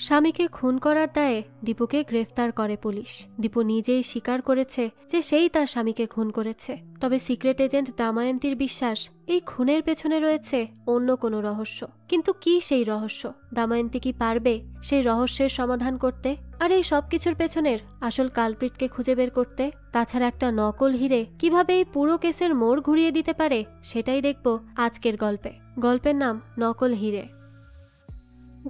স্বামীকে খুন করার দায়ে দীপুকে গ্রেফতার করে পুলিশ। দীপু নিজেই স্বীকার করেছে যে সেই তার স্বামীকে খুন করেছে। তবে সিক্রেট এজেন্ট দামায়ন্তীর বিশ্বাস এই খুনের পেছনে রয়েছে অন্য কোনো রহস্য। কিন্তু কি সেই রহস্য? দামায়ন্তী কি পারবে সেই রহস্যের সমাধান করতে? আর এই সবকিছুর পেছনের আসল কালপ্রিটকে খুঁজে বের করতে? তাছাড়া একটা নকল হিরে কিভাবে এই পুরো কেসের মোড় ঘুরিয়ে দিতে পারে সেটাই দেখব আজকের গল্পে। গল্পের নাম নকল হিরে।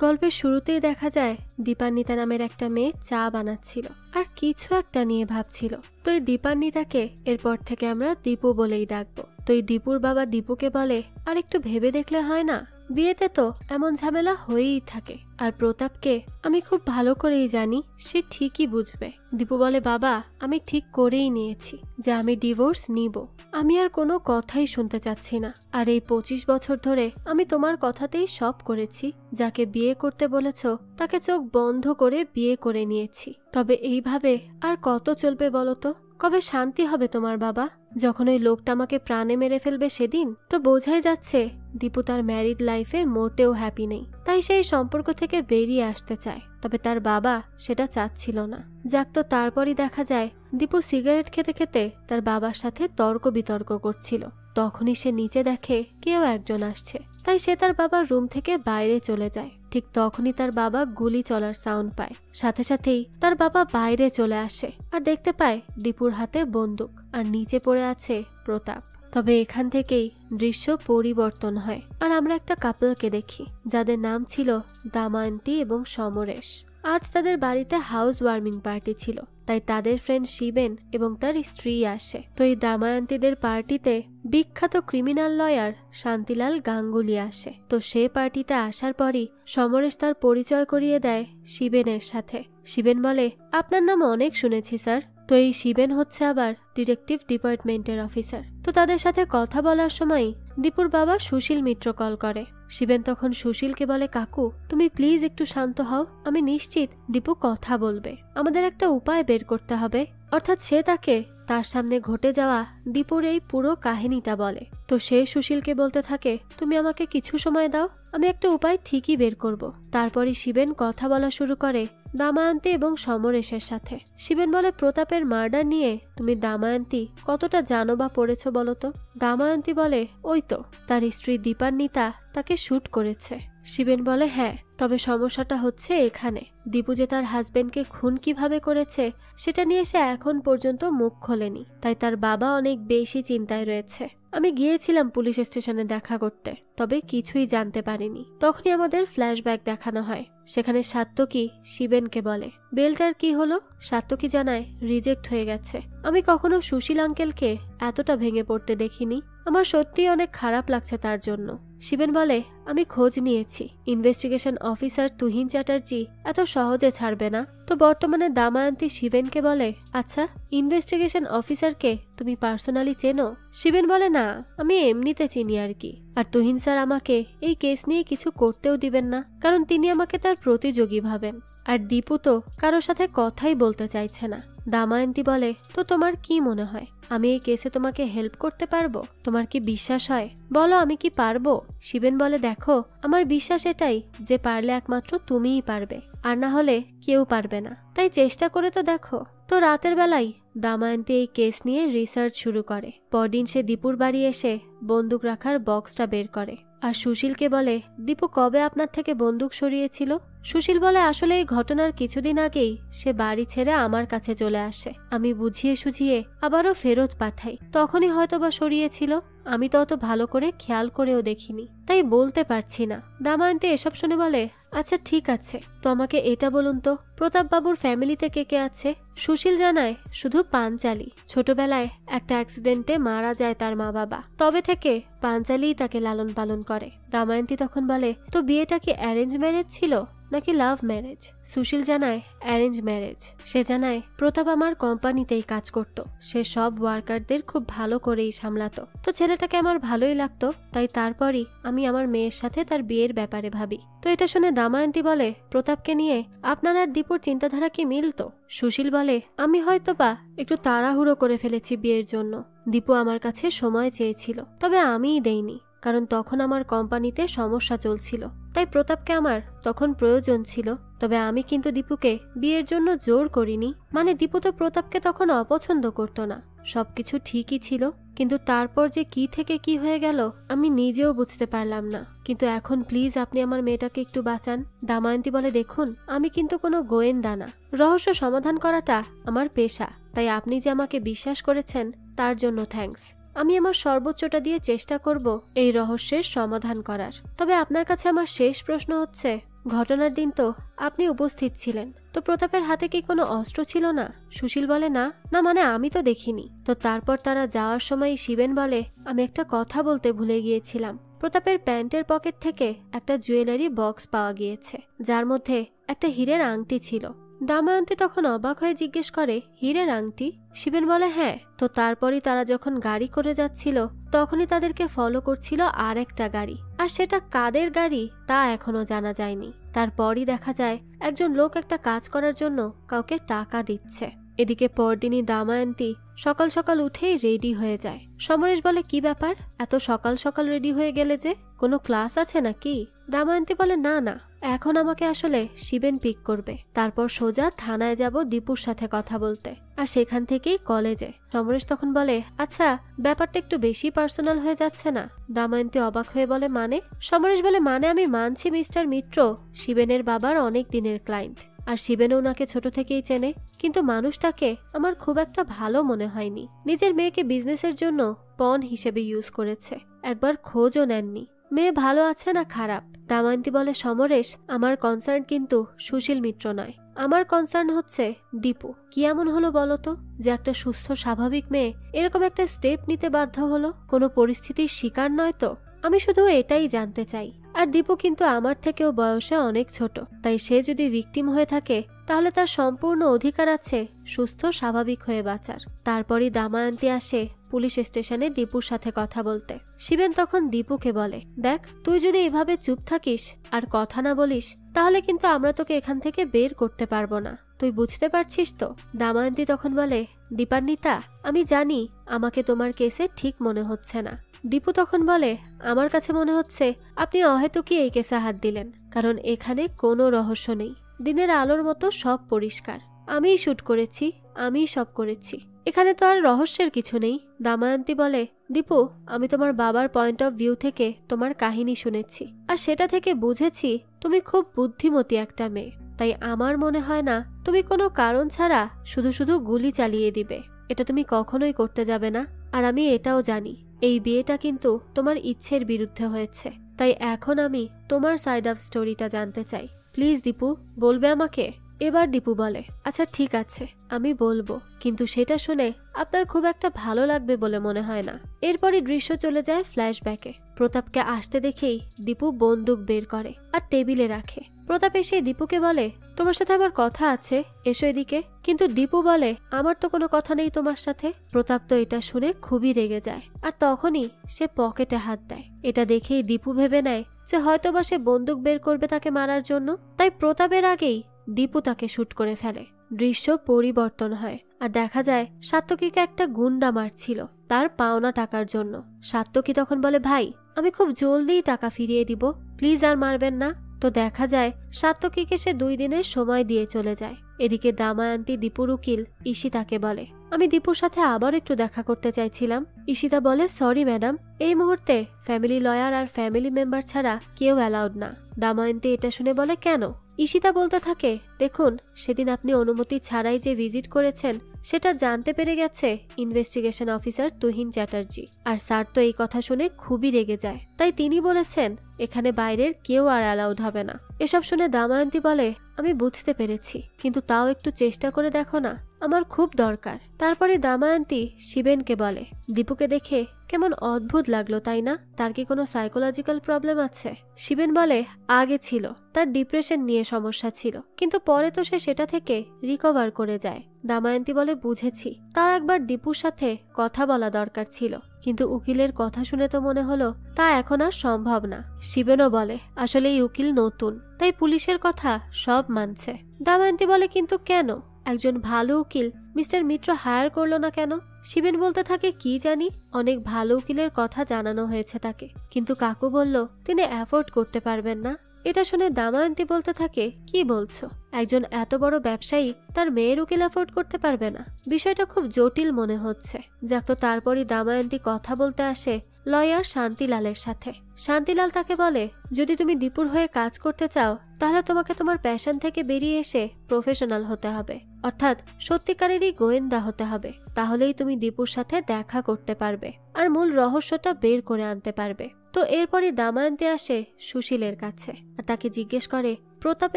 গল্পের শুরুতেই দেখা যায় দীপান্বিতা নামের একটা মেয়ে চা বানাচ্ছিল আর কিছু একটা নিয়ে ভাবছিল। তো এই দীপান্বিতাকে এরপর থেকে আমরা দীপু বলেই ডাকবো। তো এই দীপুর বাবা দীপুকে বলে, আর একটু ভেবে দেখলে হয় না? বিয়েতে তো এমন ঝামেলা হয়েই থাকে। আর প্রতাপকে আমি খুব ভালো করেই জানি, সে ঠিকই বুঝবে। দীপু বলে, বাবা আমি ঠিক করেই নিয়েছি যে আমি ডিভোর্স নিব। আমি আর কোনো কথাই শুনতে চাচ্ছি না। আর এই 25 বছর ধরে আমি তোমার কথাতেই সব করেছি। যাকে বিয়ে করতে বলেছ তাকে চোখ বন্ধ করে বিয়ে করে নিয়েছি। তবে এইভাবে আর কত চলবে বলো তো? কবে শান্তি হবে তোমার বাবা? যখন ওই লোকটা আমাকে প্রাণে মেরে ফেলবে সেদিন তো বোঝাই যাচ্ছে দীপু তার ম্যারিড লাইফে মোটেও হ্যাপি নেই। তাই সেই সম্পর্ক থেকে বেরিয়ে আসতে চায়। তবে তার বাবা সেটা চাচ্ছিল না। যাক, তো তারপরই দেখা যায় দীপু সিগারেট খেতে খেতে তার বাবার সাথে তর্ক বিতর্ক করছিল। তখনই সে নিচে দেখে কেউ একজন আসছে। তাই সে তার বাবার রুম থেকে বাইরে চলে যায়। ঠিক তখনই তার বাবা গুলি চলার সাউন্ড পায়। সাথে সাথেই তার বাবা বাইরে চলে আসে আর দেখতে পায় দীপুর হাতে বন্দুক আর নিচে পড়ে আছে প্রতাপ। তবে এখান থেকেই দৃশ্য পরিবর্তন হয় আর আমরা একটা কাপলকে দেখি যাদের নাম ছিল দামায়ন্তী এবং সমরেশ। আজ তাদের বাড়িতে হাউস ওয়ার্মিং পার্টি ছিল। তাই তাদের ফ্রেন্ড শিবেন এবং তার স্ত্রী আসে। তো এই দামায়ন্তীদের পার্টিতে বিখ্যাত ক্রিমিনাল লয়ার শান্তিলাল গাঙ্গুলি আসে। তো সে পার্টিতে আসার পরই সমরেশ তার পরিচয় করিয়ে দেয় শিবেনের সাথে। শিবেন বলে, আপনার নাম অনেক শুনেছি স্যার। তো এই শিবেন হচ্ছে আবার ডিটেকটিভ ডিপার্টমেন্টের অফিসার। তো তাদের সাথে কথা বলার সময় দীপুর বাবা সুশীল মিত্র কল করে। শিবেন তখন সুশীলকে বলে, কাকু তুমি প্লিজ একটু শান্ত হও। আমি নিশ্চিত দীপু কথা বলবে। আমাদের একটা উপায় বের করতে হবে। অর্থাৎ সে তাকে তার সামনে ঘটে যাওয়া দীপুর এই পুরো কাহিনীটা বলে। তো সে সুশীলকে বলতে থাকে, তুমি আমাকে কিছু সময় দাও, আমি একটা উপায় ঠিকই বের করব। তারপরই শিবেন কথা বলা শুরু করে দামায়ন্তী এবং সমরেশের সাথে। শিবেন বলে, প্রতাপের মার্ডার নিয়ে তুমি দামায়ন্তী কতটা জানো বা পড়েছ বলো তো? দামায়ন্তী বলে, ওই তো তার স্ত্রী দীপান্বিতা তাকে শুট করেছে। শিবেন বলে, হ্যাঁ, তবে সমস্যাটা হচ্ছে এখানে দীপু যে তার হাজবেন্ডকে খুন কিভাবে করেছে সেটা নিয়ে সে এখন পর্যন্ত মুখ খোলেনি। তাই তার বাবা অনেক বেশি চিন্তায় রয়েছে। আমি গিয়েছিলাম পুলিশ স্টেশনে দেখা করতে, তবে কিছুই জানতে পারিনি। তখনই আমাদের ফ্ল্যাশব্যাক দেখানো হয়। সেখানে সাত্তকী শিবেনকে বলে, বেলটার কি হলো? সাত্তকী জানায় রিজেক্ট হয়ে গেছে। আমি কখনো সুশীল আঙ্কেলকে এতটা ভেঙে পড়তে দেখিনি। আমার সত্যি অনেক খারাপ লাগছে তার জন্য। শিবেন বলে, আমি খোঁজ নিয়েছি, ইনভেস্টিগেশন অফিসার তুহিন চ্যাটার্জি এত সহজে ছাড়বে না। তো বর্তমানে দামায়ন্তী শিবেনকে বলে, আচ্ছা ইনভেস্টিগেশন অফিসারকে তুমি পার্সোনালি চেনো? শিবেন বলে, না আমি এমনিতে চিনি আর কি। আর তুহিন স্যার আমাকে এই কেস নিয়ে কিছু করতেও দিবেন না, কারণ তিনি আমাকে তার প্রতিযোগী ভাবেন। আর দীপু তো কারোর সাথে কথাই বলতে চাইছে না। দামায়ন্তী বলে, তো তোমার কি মনে হয় আমি এই কেসে তোমাকে হেল্প করতে পারবো? তোমার কি বিশ্বাস হয়? বলো আমি কি পারবো? শিবেন বলে, দেখো আমার বিশ্বাস এটাই যে পারলে একমাত্র তুমিই পারবে, আর না হলে কেউ পারবে না। তাই চেষ্টা করে তো দেখো। তো রাতের বেলায় দামায়ন্তী এই কেস নিয়ে রিসার্চ শুরু করে। পরদিন সে দীপুর বাড়ি এসে বন্দুক রাখার বক্সটা বের করে আর সুশীলকে বলে, দীপু কবে আপনার থেকে বন্দুক সরিয়েছিল? সুশীল বলে, আসলে এই ঘটনার কিছুদিন আগেই সে বাড়ি ছেড়ে আমার কাছে চলে আসে। আমি বুঝিয়ে সুঝিয়ে আবারও ফেরত পাঠাই, তখনই হয়তোবা সরিয়েছিল। আমি তো অত ভালো করে খেয়াল করেও দেখিনি, তাই বলতে পারছি না। দামায়ন্তী এসব শুনে বলে, আচ্ছা ঠিক আছে, তো আমাকে এটা বলুন তো প্রতাপ বাবুর ফ্যামিলিতে কে কে আছে? সুশীল জানায় শুধু পাঞ্চালি। ছোটবেলায় একটা অ্যাক্সিডেন্টে মারা যায় তার মা বাবা, তবে থেকে পাঞ্চালিই তাকে লালন পালন করে। দামায়ন্তী তখন বলে, তো বিয়েটা কি অ্যারেঞ্জ ম্যারেজ ছিল নাকি লাভ ম্যারেজ? সুশীল জানায় অ্যারেঞ্জ ম্যারেজ। সে জানায় প্রতাপ আমার কোম্পানিতেই কাজ করত, সে সব ওয়ার্কারদের খুব ভালো করেই সামলাতো। তো ছেলেটাকে আমার ভালোই লাগতো, তাই তারপরই আমি আমার মেয়ের সাথে তার বিয়ের ব্যাপারে ভাবি। তো এটা শুনে দামায়ন্তী বলে, প্রতাপকে নিয়ে আপনার আর দীপুর চিন্তাধারা কি মিলতো? সুশীল বলে, আমি হয়তোবা একটু তাড়াহুড়ো করে ফেলেছি বিয়ের জন্য। দীপু আমার কাছে সময় চেয়েছিল, তবে আমিই দেইনি, কারণ তখন আমার কোম্পানিতে সমস্যা চলছিল। তাই প্রতাপকে আমার তখন প্রয়োজন ছিল। তবে আমি কিন্তু দীপুকে বিয়ের জন্য জোর করিনি। মানে দীপু তো প্রতাপকে তখন অপছন্দ করতো না, সবকিছু ঠিকই ছিল, কিন্তু তারপর যে কি থেকে কি হয়ে গেল আমি নিজেও বুঝতে পারলাম না। কিন্তু এখন প্লিজ আপনি আমার মেয়েটাকে একটু বাঁচান। দময়ন্তী বলে, দেখুন আমি কিন্তু কোনো গোয়েন্দা না, রহস্য সমাধান করাটা আমার পেশা, তাই আপনি যে আমাকে বিশ্বাস করেছেন তার জন্য থ্যাঙ্কস। আমি আমার সর্বোচ্চটা দিয়ে চেষ্টা করব এই রহস্যের সমাধান করার। তবে আপনার কাছে আমার শেষ প্রশ্ন হচ্ছে, ঘটনার দিন তো আপনি উপস্থিত ছিলেন, তো প্রতাপের হাতে কি কোনো অস্ত্র ছিল না? সুশীল বলে, না না, মানে আমি তো দেখিনি। তো তারপর তারা যাওয়ার সময় শিবেন বলে, আমি একটা কথা বলতে ভুলে গিয়েছিলাম। প্রতাপের প্যান্টের পকেট থেকে একটা জুয়েলারি বক্স পাওয়া গিয়েছে, যার মধ্যে একটা হীরের আংটি ছিল। দময়ন্তী তখন অবাক হয়ে জিজ্ঞেস করে, হীরের আংটি? শিবেন বলে, হ্যাঁ। তো তারপরই তারা যখন গাড়ি করে যাচ্ছিল তখনই তাদেরকে ফলো করছিল আর একটা গাড়ি, আর সেটা কাদের গাড়ি তা এখনো জানা যায়নি। তারপরই দেখা যায় একজন লোক একটা কাজ করার জন্য কাউকে টাকা দিচ্ছে। এদিকে পরদিনই দময়ন্তী সকাল সকাল উঠেই রেডি হয়ে যায়। সমরেশ বলে, কি ব্যাপার, এত সকাল সকাল রেডি হয়ে গেলে যে, কোনো ক্লাস আছে নাকি? দময়ন্তী বলে, না না, এখন আমাকে আসলে শিবেন পিক করবে, তারপর সোজা থানায় যাব দীপুর সাথে কথা বলতে, আর সেখান থেকেই কলেজে। সমরেশ তখন বলে, আচ্ছা ব্যাপারটা একটু বেশি পার্সোনাল হয়ে যাচ্ছে না? দময়ন্তী অবাক হয়ে বলে, মানে? সমরেশ বলে, মানে আমি মানছি মিস্টার মিত্র শিবেনের বাবার অনেক দিনের ক্লায়েন্ট, আর শিবেনও ওনাকে ছোট থেকেই চেনে, কিন্তু মানুষটাকে আমার খুব একটা ভালো মনে হয়নি। নিজের মেয়েকে বিজনেসের জন্য পণ হিসেবে ইউজ করেছে, একবার খোঁজও নেননি মেয়ে ভালো আছে না খারাপ। দময়ন্তী বলে, সমরেশ আমার কনসার্ন কিন্তু সুশীল মিত্র নয়, আমার কনসার্ন হচ্ছে দীপু। কি এমন হলো বলতো যে একটা সুস্থ স্বাভাবিক মেয়ে এরকম একটা স্টেপ নিতে বাধ্য হলো? কোনো পরিস্থিতির শিকার নয় তো? আমি শুধু এটাই জানতে চাই। আর দীপু কিন্তু আমার থেকেও বয়সে অনেক ছোট, তাই সে যদি ভিকটিম হয়ে থাকে তাহলে তার সম্পূর্ণ অধিকার আছে সুস্থ স্বাভাবিক হয়ে বাঁচার। তারপরই দময়ন্তী আসে পুলিশ স্টেশনে দীপুর সাথে কথা বলতে। শিবেন তখন দীপুকে বলে, দেখ তুই যদি এভাবে চুপ থাকিস আর কথা না বলিস তাহলে কিন্তু আমরা তোকে এখান থেকে বের করতে পারবো না, তুই বুঝতে পারছিস তো? দময়ন্তী তখন বলে, দীপান্বিতা আমি জানি আমাকে তোমার কেসে ঠিক মনে হচ্ছে না। দীপু তখন বলে, আমার কাছে মনে হচ্ছে আপনি অহেতুকই এই কেসে হাত দিলেন, কারণ এখানে কোনো রহস্য নেই, দিনের আলোর মতো সব পরিষ্কার, আমিই শুট করেছি, আমিই সব করেছি, এখানে তো আর রহস্যের কিছু নেই। দময়ন্তী বলে, দীপু আমি তোমার বাবার পয়েন্ট অফ ভিউ থেকে তোমার কাহিনী শুনেছি, আর সেটা থেকে বুঝেছি তুমি খুব বুদ্ধিমতী একটা মেয়ে, তাই আমার মনে হয় না তুমি কোনো কারণ ছাড়া শুধু শুধু গুলি চালিয়ে দিবে, এটা তুমি কখনোই করতে যাবে না। আর আমি এটাও জানি এই বিয়েটা কিন্তু তোমার ইচ্ছের বিরুদ্ধে হয়েছে, তাই এখন আমি তোমার সাইড অফ স্টোরিটা জানতে চাই, প্লিজ দীপু বলবে আমাকে? এবার দীপু বলে, আচ্ছা ঠিক আছে আমি বলবো, কিন্তু সেটা শুনে আপনার খুব একটা ভালো লাগবে বলে মনে হয় না। এরপরই দৃশ্য চলে যায় ফ্ল্যাশব্যাকে। প্রতাপকে আসতে দেখেই দীপু বন্দুক বের করে আর টেবিলে রাখে। প্রতাপ এসে দীপুকে বলে, তোমার সাথে আমার কথা আছে, এসো এদিকে। কিন্তু দীপু বলে, আমার তো কোনো কথা নেই তোমার সাথে। প্রতাপ তো এটা শুনে খুবই রেগে যায়, আর তখনই সে পকেটে হাত দেয়। এটা দেখেই দীপু ভেবে নেয় যে হয়তোবা সে বন্দুক বের করবে তাকে মারার জন্য, তাই প্রতাপের আগেই দীপু তাকে শুট করে ফেলে। দৃশ্য পরিবর্তন হয় আর দেখা যায় সাত্তকীকে একটা গুন্ডা মারছিল তার পাওনা টাকার জন্য। সাত্তকী তখন বলে, ভাই আমি খুব জলদিই টাকা ফিরিয়ে দিব, প্লিজ আর মারবেন না। তো দেখা যায় সাত্তকীকে সে 2 দিনের সময় দিয়ে চলে যায়। এদিকে দময়ন্তী দীপুর উকিল ঈশিতাকে বলে, আমি দীপুর সাথে আবার একটু দেখা করতে চাইছিলাম। ঈশিতা বলে, সরি ম্যাডাম, এই মুহূর্তে ফ্যামিলি লয়ার আর ফ্যামিলি মেম্বার ছাড়া কেউ অ্যালাউড না। দময়ন্তী এটা শুনে বলে, কেন? ঈশিতা বলতে থাকে, দেখুন সেদিন আপনি অনুমতি ছাড়াই যে ভিজিট করেছেন সেটা জানতে পেরে গেছে ইনভেস্টিগেশন অফিসার তুহিন চ্যাটার্জি, আর স্যার তো এই কথা শুনে খুবই রেগে যায়, তাই তিনি বলেছেন এখানে বাইরের কেউ আর অ্যালাউড হবে না। এসব শুনে দময়ন্তী বলে, আমি বুঝতে পেরেছি, কিন্তু তাও একটু চেষ্টা করে দেখো না, আমার খুব দরকার। তারপরে দময়ন্তী শিবেনকে বলে, দীপুকে দেখে কেমন অদ্ভুত লাগলো তাই না, তার কি কোনো সাইকোলজিক্যাল প্রবলেম আছে? শিবেন বলে, আগে ছিল, তার ডিপ্রেশন নিয়ে সমস্যা ছিল, কিন্তু পরে তো সে সেটা থেকে রিকভার করে যায়। দময়ন্তী বলে, বুঝেছি, তা একবার দীপুর সাথে কথা বলা দরকার ছিল, কিন্তু উকিলের কথা শুনে তো মনে হলো তা এখন আর সম্ভব না। শিবেনও বলে, আসলে এই উকিল নতুন, তাই পুলিশের কথা সব মানছে। দময়ন্তী বলে, কিন্তু কেন একজন ভালো উকিল মিস্টার মিত্র হায়ার করলো না কেন? শিবেন বলতে থাকে, কি জানি, অনেক ভালো উকিলের কথা জানানো হয়েছে তাকে, কিন্তু কাকু বলল তিনি অ্যাফোর্ড করতে পারবেন না, এটা শুনে দামায়ন্তী বলতে থাকে, কি বলছো? একজন এত বড় ব্যবসায়ী তার মেয়ের উকিল অ্যাফোর্ড করতে পারবে না? বিষয়টা খুব জটিল মনে হচ্ছে। যাক, তো তারপরই দামায়ন্তী কথা বলতে আসে লয়ার শান্তিলালের সাথে। শান্তিলাল তাকে বলে, যদি তুমি দীপুর হয়ে কাজ করতে চাও তাহলে তোমাকে তোমার প্যাশন থেকে বেরিয়ে এসে প্রফেশনাল হতে হবে, অর্থাৎ সত্যিকারেরই গোয়েন্দা হতে হবে। তাহলেই তুমি দীপুর সাথে দেখা করতে পারবে আর মূল রহস্যটা বের করে আনতে পারবে। তো এরপরই দামায়ন্তী আসে সুশীলের কাছে আর তাকে জিজ্ঞেস করে, প্রতাপ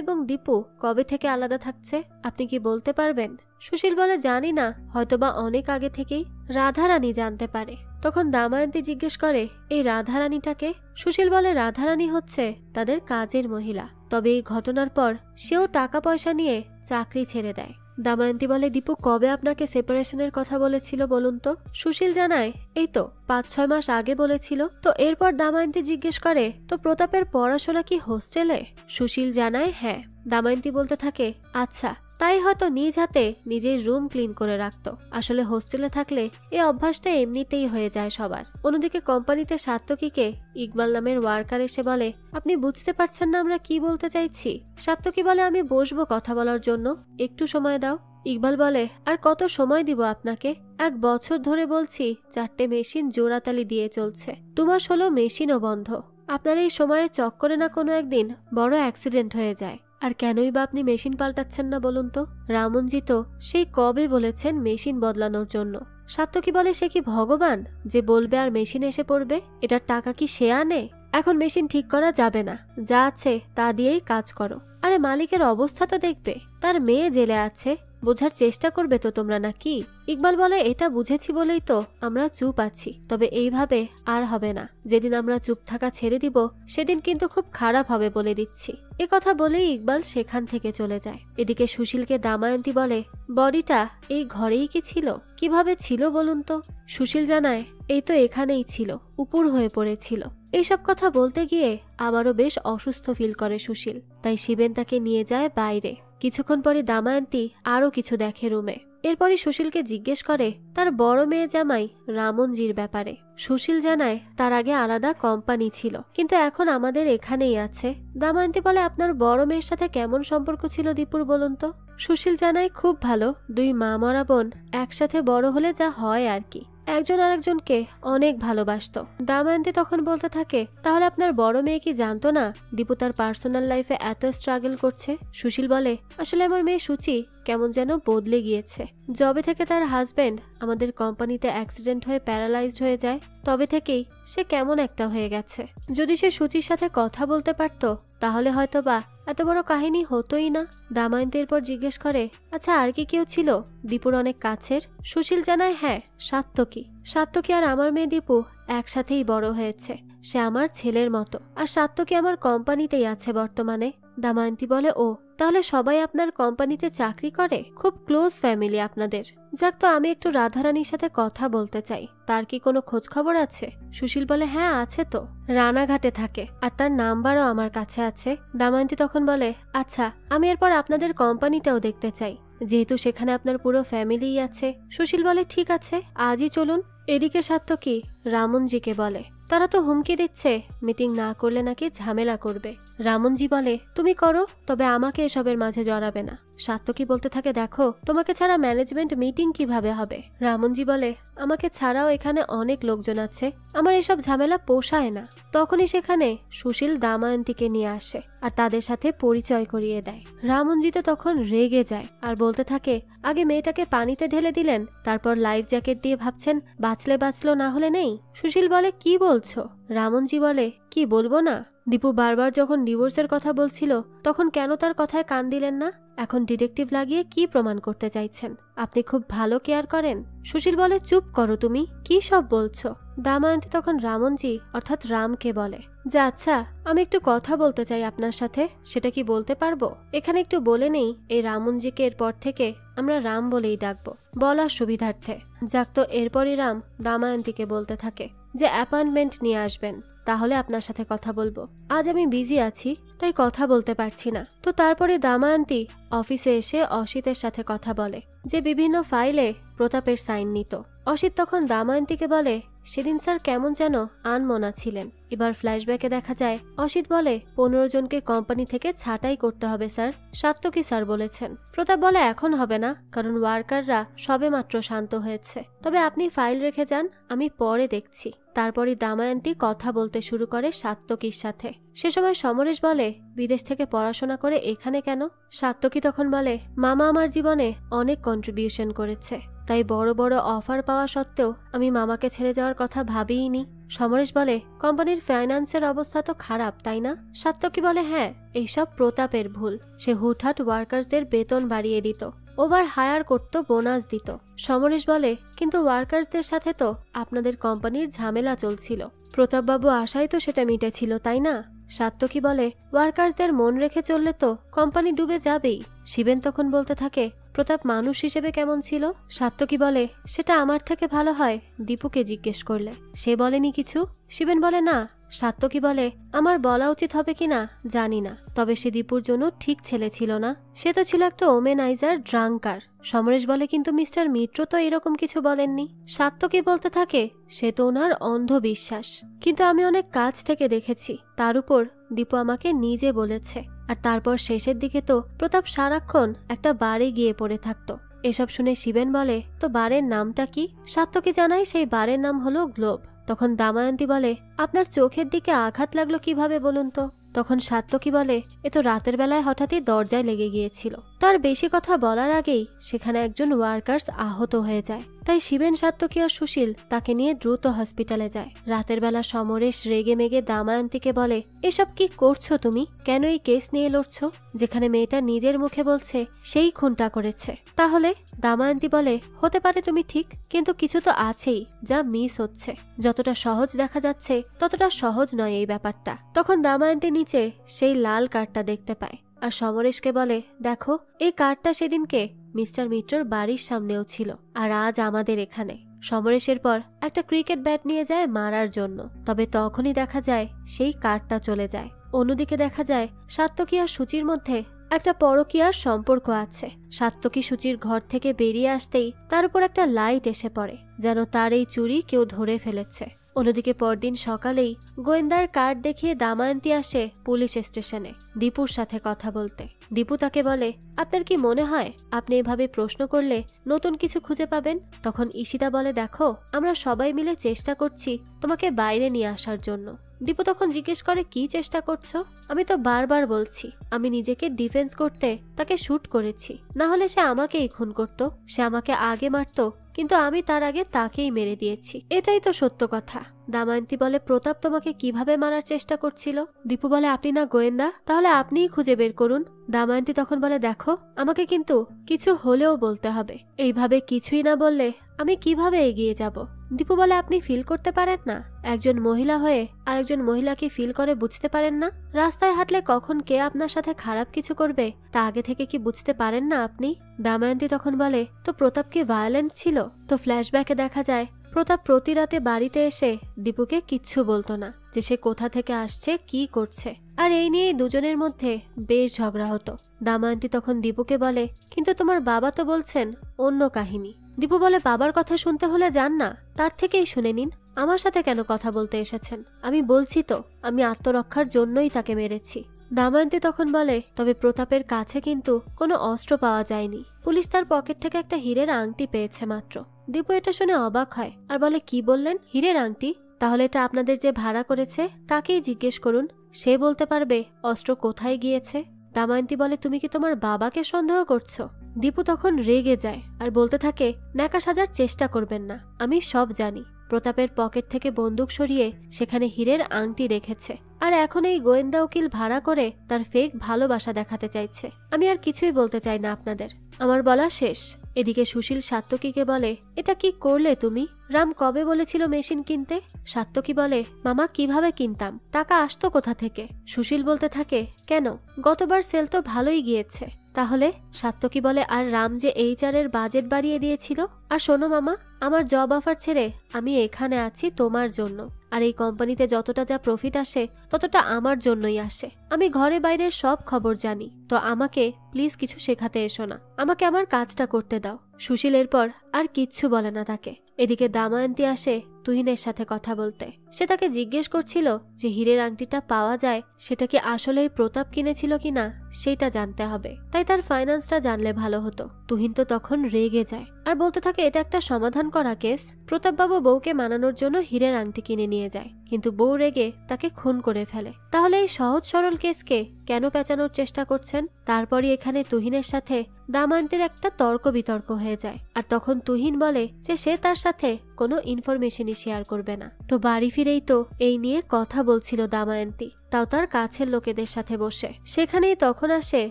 এবং দীপু কবে থেকে আলাদা থাকছে, আপনি কি বলতে পারবেন? সুশীল বলে, জানি না, হয়তোবা অনেক আগে থেকেই রাধারানী জানতে পারে। তখন দামায়ন্তী জিজ্ঞেস করে, এই রাধারানীটাকে? সুশীল বলে, রাধারানী হচ্ছে তাদের কাজের মহিলা, তবে এই ঘটনার পর সেও টাকা পয়সা নিয়ে চাকরি ছেড়ে দেয়। দামায়ন্তী বলে, দীপু কবে আপনাকে সেপারেশনের কথা বলেছিল বলুন তো? সুশীল জানায়, এই তো 5-6 মাস আগে বলেছিল। তো এরপর দামায়ন্তী জিজ্ঞেস করে, তো প্রতাপের পড়াশোনা কি হোস্টেলে? সুশীল জানায়, হ্যাঁ। দামায়ন্তী বলতে থাকে, আচ্ছা, তাই হয়তো নিজ হাতে নিজের রুম ক্লিন করে রাখত। আসলে হোস্টেলে থাকলে এই অভ্যাসটা এমনিতেই হয়ে যায় সবার। অন্যদিকে কোম্পানিতে সাত্তকীকে ইকবাল নামের ওয়ার্কার এসে বলে, আপনি বুঝতে পারছেন না আমরা কি বলতে চাইছি? সাত্তকী বলে, আমি বসবো কথা বলার জন্য, একটু সময় দাও। ইকবাল বলে, আর কত সময় দিব আপনাকে? 1 বছর ধরে বলছি 4টে মেশিন জোড়াতালি দিয়ে চলছে, 2 মাস হলো মেশিনও বন্ধ। আপনার এই সময়ের চক্করে না কোনো একদিন বড় অ্যাক্সিডেন্ট হয়ে যায়। আর কেনই বা আপনি মেশিন পাল্টাচ্ছেন না বলুন তো? রামনজি তো সেই কবে বলেছেন মেশিন বদলানোর জন্য। সাত্তকী বলে, সে কি ভগবান যে বলবে আর মেশিন এসে পড়বে? এটার টাকা কি সে আনে? এখন মেশিন ঠিক করা যাবে না, যা আছে তা দিয়েই কাজ করো। আরে মালিকের অবস্থা তো দেখবে, তার মেয়ে জেলে আছে, বোঝার চেষ্টা করবে তো তোমরা নাকি? ইকবাল বলে, এটা বুঝেছি বলেই তো আমরা চুপ আছি, তবে এইভাবে আর হবে না। যেদিন আমরা চুপ থাকা ছেড়ে দিব সেদিন কিন্তু খুব খারাপ হবে বলে দিচ্ছি। এ কথা বলেই ইকবাল সেখান থেকে চলে যায়। এদিকে সুশীলকে দামায়ন্তী বলে, বডিটা এই ঘরেই কি ছিল? কিভাবে ছিল বলুন তো? সুশীল জানায়, এই তো এখানেই ছিল, উপর হয়ে পড়েছিল। এইসব কথা বলতে গিয়ে আবারও বেশ অসুস্থ ফিল করে সুশীল, তাই শিবেন তাকে নিয়ে যায় বাইরে। কিছুক্ষণ পরে দামায়ন্তী আরো কিছু দেখে রুমে। এরপরই সুশীলকে জিজ্ঞেস করে তার বড় মেয়ে জামাই রামনজির ব্যাপারে। সুশীল জানায়, তার আগে আলাদা কোম্পানি ছিল, কিন্তু এখন আমাদের এখানেই আছে। দামায়ন্তী বলে, আপনার বড় মেয়ের সাথে কেমন সম্পর্ক ছিল দীপুর বলুন তো? সুশীল জানায়, খুব ভালো, 2 মা মরা বোন একসাথে বড় হলে যা হয় আর কি, একজন আরেকজনকে অনেক ভালোবাসত। দামায়ন্তী তখন বলতে থাকে, তাহলে আপনার বড় মেয়ে কি জানতো না দীপু তার পার্সোনাল লাইফে এত স্ট্রাগল করছে? সুশীল বলে, আসলে আমার মেয়ে সুচি কেমন যেন বদলে গিয়েছে। যবে থেকে তার হাজবেন্ড আমাদের কোম্পানিতে অ্যাক্সিডেন্ট হয়ে প্যারালাইজড হয়ে যায় তবে থেকেই সে কেমন একটা হয়ে গেছে। যদি সে সুচির সাথে কথা বলতে পারত তাহলে হয়তো বা এত বড় কাহিনী হতোই না। দামায়ন্তীর পর জিজ্ঞেস করে, আচ্ছা আর কি কেউ ছিল দীপুর অনেক কাছের? সুশীল জানায়, হ্যাঁ, সাত্তকী আর আমার মেয়ে দীপু একসাথেই বড় হয়েছে। সে আমার ছেলের মতো, আর সাত্তকী আমার কোম্পানিতেই আছে বর্তমানে। দামায়ন্তী বলে, ও তাহলে সবাই আপনার কোম্পানিতে চাকরি করে? খুব ক্লোজ ফ্যামিলি আপনাদের। যাক, তো আমি একটু রাধারানীর সাথে কথা বলতে চাই, তার কি কোনো খোঁজ খবর আছে? সুশীল বলে, হ্যাঁ আছে তো, রানাঘাটে থাকে, আর তার নাম্বারও আমার কাছে আছে। দামায়ন্তী তখন বলে, আচ্ছা আমি এরপর আপনাদের কোম্পানিটাও দেখতে চাই, যেহেতু সেখানে আপনার পুরো ফ্যামিলিই আছে। সুশীল বলে, ঠিক আছে, আজই চলুন। এদিকে সাত্তকী রামনজিকে বলে, তারা তো হুমকি দিচ্ছে মিটিং না করলে নাকি ঝামেলা করবে। রামনজি বলে, তুমি করো, তবে আমাকে এসবের মাঝে জড়াবে না। সাত্তকী বলতে থাকে, দেখো তোমাকে ছাড়া ম্যানেজমেন্ট মিটিং কিভাবে হবে? রামনজি বলে, আমাকে ছাড়াও এখানে অনেক লোকজন আছে, আমার এসব ঝামেলা পোষায় না। তখনই সেখানে সুশীল দামায়ন্তীকে নিয়ে আসে আর তাদের সাথে পরিচয় করিয়ে দেয়। রামনজি তো তখন রেগে যায় আর বলতে থাকে, আগে মেয়েটাকে পানিতে ঢেলে দিলেন, তারপর লাইফ জ্যাকেট দিয়ে ভাবছেন বাঁচলে বাঁচলো, না হলে নেই। সুশীল বলে, কি বলছো? রামনজি বলে, কি বলবো না? দীপু বারবার যখন ডিভোর্সের কথা বলছিল তখন কেন তার কথায় কান দিলেন না? এখন ডিটেকটিভ লাগিয়ে কি প্রমাণ করতে চাইছেন? আপনি খুব ভালো কেয়ার করেন। সুশীল বলে, চুপ করো তুমি, কি সব বলছো? দামায়ন্তী তখন রামনজি অর্থাৎ রামকে বলে, যে আচ্ছা আমি একটু কথা বলতে চাই আপনার সাথে, সেটা কি বলতে পারবো? এখানে একটু বলে নেই, এই রামনজিকে এরপর থেকে আমরা রাম বলেই ডাকবো, বলার সুবিধার্থে। যাক, তো এরপরই রাম দামায়ন্তীকে বলতে থাকে যে অ্যাপয়েন্টমেন্ট নিয়ে আসবেন, তাহলে আপনার সাথে কথা বলবো। আজ আমি বিজি আছি তাই কথা বলতে পারছি না। তো তারপরে দামায়ন্তী অফিসে এসে অসিতের সাথে কথা বলে যে বিভিন্ন ফাইলে প্রতাপের সাইন নিত। অসিত তখন দামায়ন্তীকে বলে, সেদিন স্যার কেমন যেন আনমনা ছিলেন। এবার ফ্ল্যাশব্যাকে দেখা যায় অসিত বলে 15 জনকে কোম্পানি থেকে ছাঁটাই করতে হবে স্যার, সাত্তকী স্যার বলেছেন। প্রতাপ বলে এখন হবে না, কারণ ওয়ার্কাররা সবেমাত্র শান্ত হয়েছে, তবে আপনি ফাইল রেখে যান, আমি পরে দেখছি। তারপরই দামায়ন্তী কথা বলতে শুরু করে সাত্তকীর সাথে। সে সময় সমরেশ বলে বিদেশ থেকে পড়াশোনা করে এখানে কেন? সাত্তকী তখন বলে মামা আমার জীবনে অনেক কন্ট্রিবিউশন করেছে, তাই বড় বড় অফার পাওয়া সত্ত্বেও আমি মামাকে ছেড়ে যাওয়ার কথা ভাবিইনি। সমরেশ বলে কোম্পানির ফাইন্যান্সের অবস্থা তো খারাপ, তাই না? সাত্তকী বলে হ্যাঁ, এইসব প্রতাপের ভুল। সে হুটহাট ওয়ার্কার্সদের বেতন বাড়িয়ে দিত, ওভার হায়ার করত, বোনাস দিত। সমরেশ বলে কিন্তু ওয়ার্কার্সদের সাথে তো আপনাদের কোম্পানির ঝামেলা চলছিল, প্রতাপবাবু আশায় তো সেটা মিটেছিল, তাই না? সাত্তকী বলে ওয়ার্কার্সদের মন রেখে চললে তো কোম্পানি ডুবে যাবেই। শিবেন তখন বলতে থাকে প্রতাপ মানুষ হিসেবে কেমন ছিল? সাত্তকী বলে সেটা আমার থেকে ভালো হয় দীপুকে জিজ্ঞেস করলে, সে বলেনি কিছু। শিবেন বলে না। সাত্তকী বলে আমার বলা উচিত হবে কিনা জানি না, তবে সে দীপুর জন্য ঠিক ছেলে ছিল না, সে তো ছিল একটা ওমেনাইজার, ড্রাঙ্কার। সমরেশ বলে কিন্তু মিস্টার মিত্র তো এরকম কিছু বলেননি। সাত্তকী বলতে থাকে সে তো ওনার অন্ধবিশ্বাস, কিন্তু আমি অনেক কাছ থেকে দেখেছি, তার উপর দীপু আমাকে নিজে বলেছে। আর তারপর শেষের দিকে তো প্রতাপ সারাক্ষণ একটা বারে গিয়ে পড়ে থাকতো। এসব শুনে শিবেন বলে তো বারের নামটা কি? সাত্তকী জানায় সেই বারের নাম হলো গ্লোব। তখন দামায়ন্তী বলে আপনার চোখের দিকে আঘাত লাগলো কিভাবে বলুন তো? তখন সাত্তকী বলে এ তো রাতের বেলায় হঠাৎই দরজায় লেগে গিয়েছিল। তার বেশি কথা বলার আগেই সেখানে একজন ওয়ার্কার্স আহত হয়ে যায়, তাই শিবেন, সাত্তকী আর সুশীল তাকে নিয়ে দ্রুত হসপিটালে যায়। রাতের বেলা সমরেশ রেগে মেগে দামায়ন্তীকে বলে এসব কি করছো তুমি? কেন এই কেস নিয়ে লড়ছো, যেখানে মেয়েটা নিজের মুখে বলছে সেই খুনটা করেছে? তাহলে দামায়ন্তী বলে হতে পারে তুমি ঠিক, কিন্তু কিছু তো আছেই যা মিস হচ্ছে। যতটা সহজ দেখা যাচ্ছে ততটা সহজ নয় এই ব্যাপারটা। তখন দামায়ন্তী নিচে সেই লাল কার্ডটা দেখতে পায় আর সমরেশকে বলে দেখো এই কার্ডটা সেদিনকে মিস্টার মিত্রর বাড়ির সামনেও ছিল, আর আজ আমাদের এখানে। সমরেশের পর একটা ক্রিকেট ব্যাট নিয়ে যায় মারার জন্য, তবে তখনই দেখা যায় সেই কার্ডটা চলে যায়। অন্যদিকে দেখা যায় সাত্তকী আর সুচির মধ্যে একটা পরকীয়ার সম্পর্ক আছে। সাত্তকী সুচির ঘর থেকে বেরিয়ে আসতেই তার উপর একটা লাইট এসে পড়ে, যেন তার এই চুরি কেউ ধরে ফেলেছে। অন্যদিকে পরদিন সকালেই গোয়েন্দার কার্ড দেখিয়ে দামায়ন্তী আসে পুলিশ স্টেশনে দীপুর সাথে কথা বলতে। দীপু তাকে বলে আপনার কি মনে হয় আপনি এভাবে প্রশ্ন করলে নতুন কিছু খুঁজে পাবেন? তখন ঈশিতা বলে দেখো আমরা সবাই মিলে চেষ্টা করছি তোমাকে বাইরে নিয়ে আসার জন্য। দীপু তখন জিজ্ঞেস করে কি চেষ্টা করছো? আমি তো বারবার বলছি আমি নিজেকে ডিফেন্স করতে তাকে শুট করেছি, না হলে সে আমাকেই খুন করত। সে আমাকে আগে মারতো, কিন্তু আমি তার আগে তাকেই মেরে দিয়েছি, এটাই তো সত্য কথা। দামায়ন্তী বলে প্রতাপ তোমাকে কিভাবে মারার চেষ্টা করছিল? দীপু বলে আপনি না গোয়েন্দা, তাহলে আপনিই খুঁজে বের করুন। দামায়ন্তী তখন বলে দেখো আমাকে কিন্তু কিছু হলেও বলতে হবে, এইভাবে কিছুই না বললে আমি কিভাবে এগিয়ে যাব? দীপু বলে আপনি ফিল করতে পারেন না? একজন মহিলা হয়ে আরেকজন মহিলাকে ফিল করে বুঝতে পারেন না? রাস্তায় হাঁটলে কখন কে আপনার সাথে খারাপ কিছু করবে তা আগে থেকে কি বুঝতে পারেন না আপনি? দামায়ন্তী তখন বলে তো প্রতাপ কি ভায়োলেন্ট ছিল? তো ফ্ল্যাশব্যাকে দেখা যায় প্রতাপ প্রতি রাতে বাড়িতে এসে দীপুকে কিচ্ছু বলতো না, যে সে কোথা থেকে আসছে কি করছে, আর এই নিয়েই দুজনের মধ্যে বেশ ঝগড়া হতো। দামায়ন্তী তখন দীপুকে বলে কিন্তু তোমার বাবা তো বলছেন অন্য কাহিনী। দীপু বলে বাবার কথা শুনতে হলে যান না, তার থেকেই শুনে নিন, আমার সাথে কেন কথা বলতে এসেছেন? আমি বলছি তো আমি আত্মরক্ষার জন্যই তাকে মেরেছি। দামায়ন্তী তখন বলে তবে প্রতাপের কাছে কিন্তু কোনো অস্ত্র পাওয়া যায়নি, পুলিশ তার পকেট থেকে একটা হীরের আংটি পেয়েছে মাত্র। দীপু এটা শুনে অবাক হয় আর বলে কি বললেন, হীরের আংটি? তাহলে এটা আপনাদের যে ভাড়া করেছে তাকেই জিজ্ঞেস করুন, সে বলতে পারবে অস্ত্র কোথায় গিয়েছে। দামায়ন্তী বলে তুমি কি তোমার বাবাকে সন্দেহ করছো? দীপু তখন রেগে যায় আর বলতে থাকে ন্যাকা সাজার চেষ্টা করবেন না, আমি সব জানি। প্রতাপের পকেট থেকে বন্দুক সরিয়ে সেখানে হীরের আংটি রেখেছে, আর এখন এই গোয়েন্দা উকিল ভাড়া করে তার ফেক ভালোবাসা দেখাতে চাইছে। আমি আর কিছুই বলতে চাই না আপনাদের, আমার বলা শেষ। এদিকে সুশীল সাত্তকীকে বলে এটা কি করলে তুমি? রাম কবে বলেছিল মেশিন কিনতে? সাত্তকী বলে মামা কিভাবে কিনতাম, টাকা আসতো কোথা থেকে? সুশীল বলতে থাকে কেন, গতবার সেল তো ভালোই গিয়েছে। তাহলে? সাত্তকী বলে আর রাম যে HR এর বাজেট বাড়িয়ে দিয়েছিল। আর শোনো মামা, আমার জব অফার ছেড়ে আমি এখানে আছি তোমার জন্য, আর এই কোম্পানিতে যতটা যা প্রফিট আসে ততটা আমার জন্যই আসে। আমি ঘরে বাইরের সব খবর জানি, তো আমাকে প্লিজ কিছু শেখাতে এসো না, আমাকে আমার কাজটা করতে দাও। সুশীল এরপর আর কিচ্ছু বলে না তাকে। এদিকে দামায়ন্তী আসে তুহিনের সাথে কথা বলতে। সে তাকে জিজ্ঞেস করছিল যে হীরের আংটিটা পাওয়া যায় সেটা কি আসলেই প্রতাপ কিনেছিল কিনা সেটা জানতে হবে, তাই তার ফাইন্যান্সটা জানলে ভালো হতো। তুহিন তো তখন রেগে যায় আর বলতে থাকে এটা একটা সমাধান করা কেস। প্রতাপবাবু বউকে মানানোর জন্য হীরের আংটি কিনে নিয়ে যায়, কিন্তু বউ রেগে তাকে খুন করে ফেলে। তাহলে এই সহজ সরল কেসকে কেন পেঁচানোর চেষ্টা করছেন? তারপরই এখানে তুহিনের সাথে দামায়ন্তীর একটা তর্ক বিতর্ক হয়ে যায়, আর তখন তুহিন বলে যে সে তার সাথে কোনো ইনফরমেশনই শেয়ার করবে না। তো বাড়ি ফিরেই তো এই নিয়ে কথা বলছিল দামায়ন্তী, তাও তার কাছের লোকেদের সাথে বসে। সেখানেই তখন আসে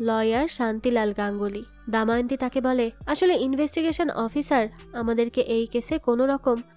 লয়ার শান্তিলাল গাঙ্গুলি। দামায়ন্তী তাকে বলে আসলে ইনভেস্টিগেশন অফিসার আমাদেরকে এই কেসে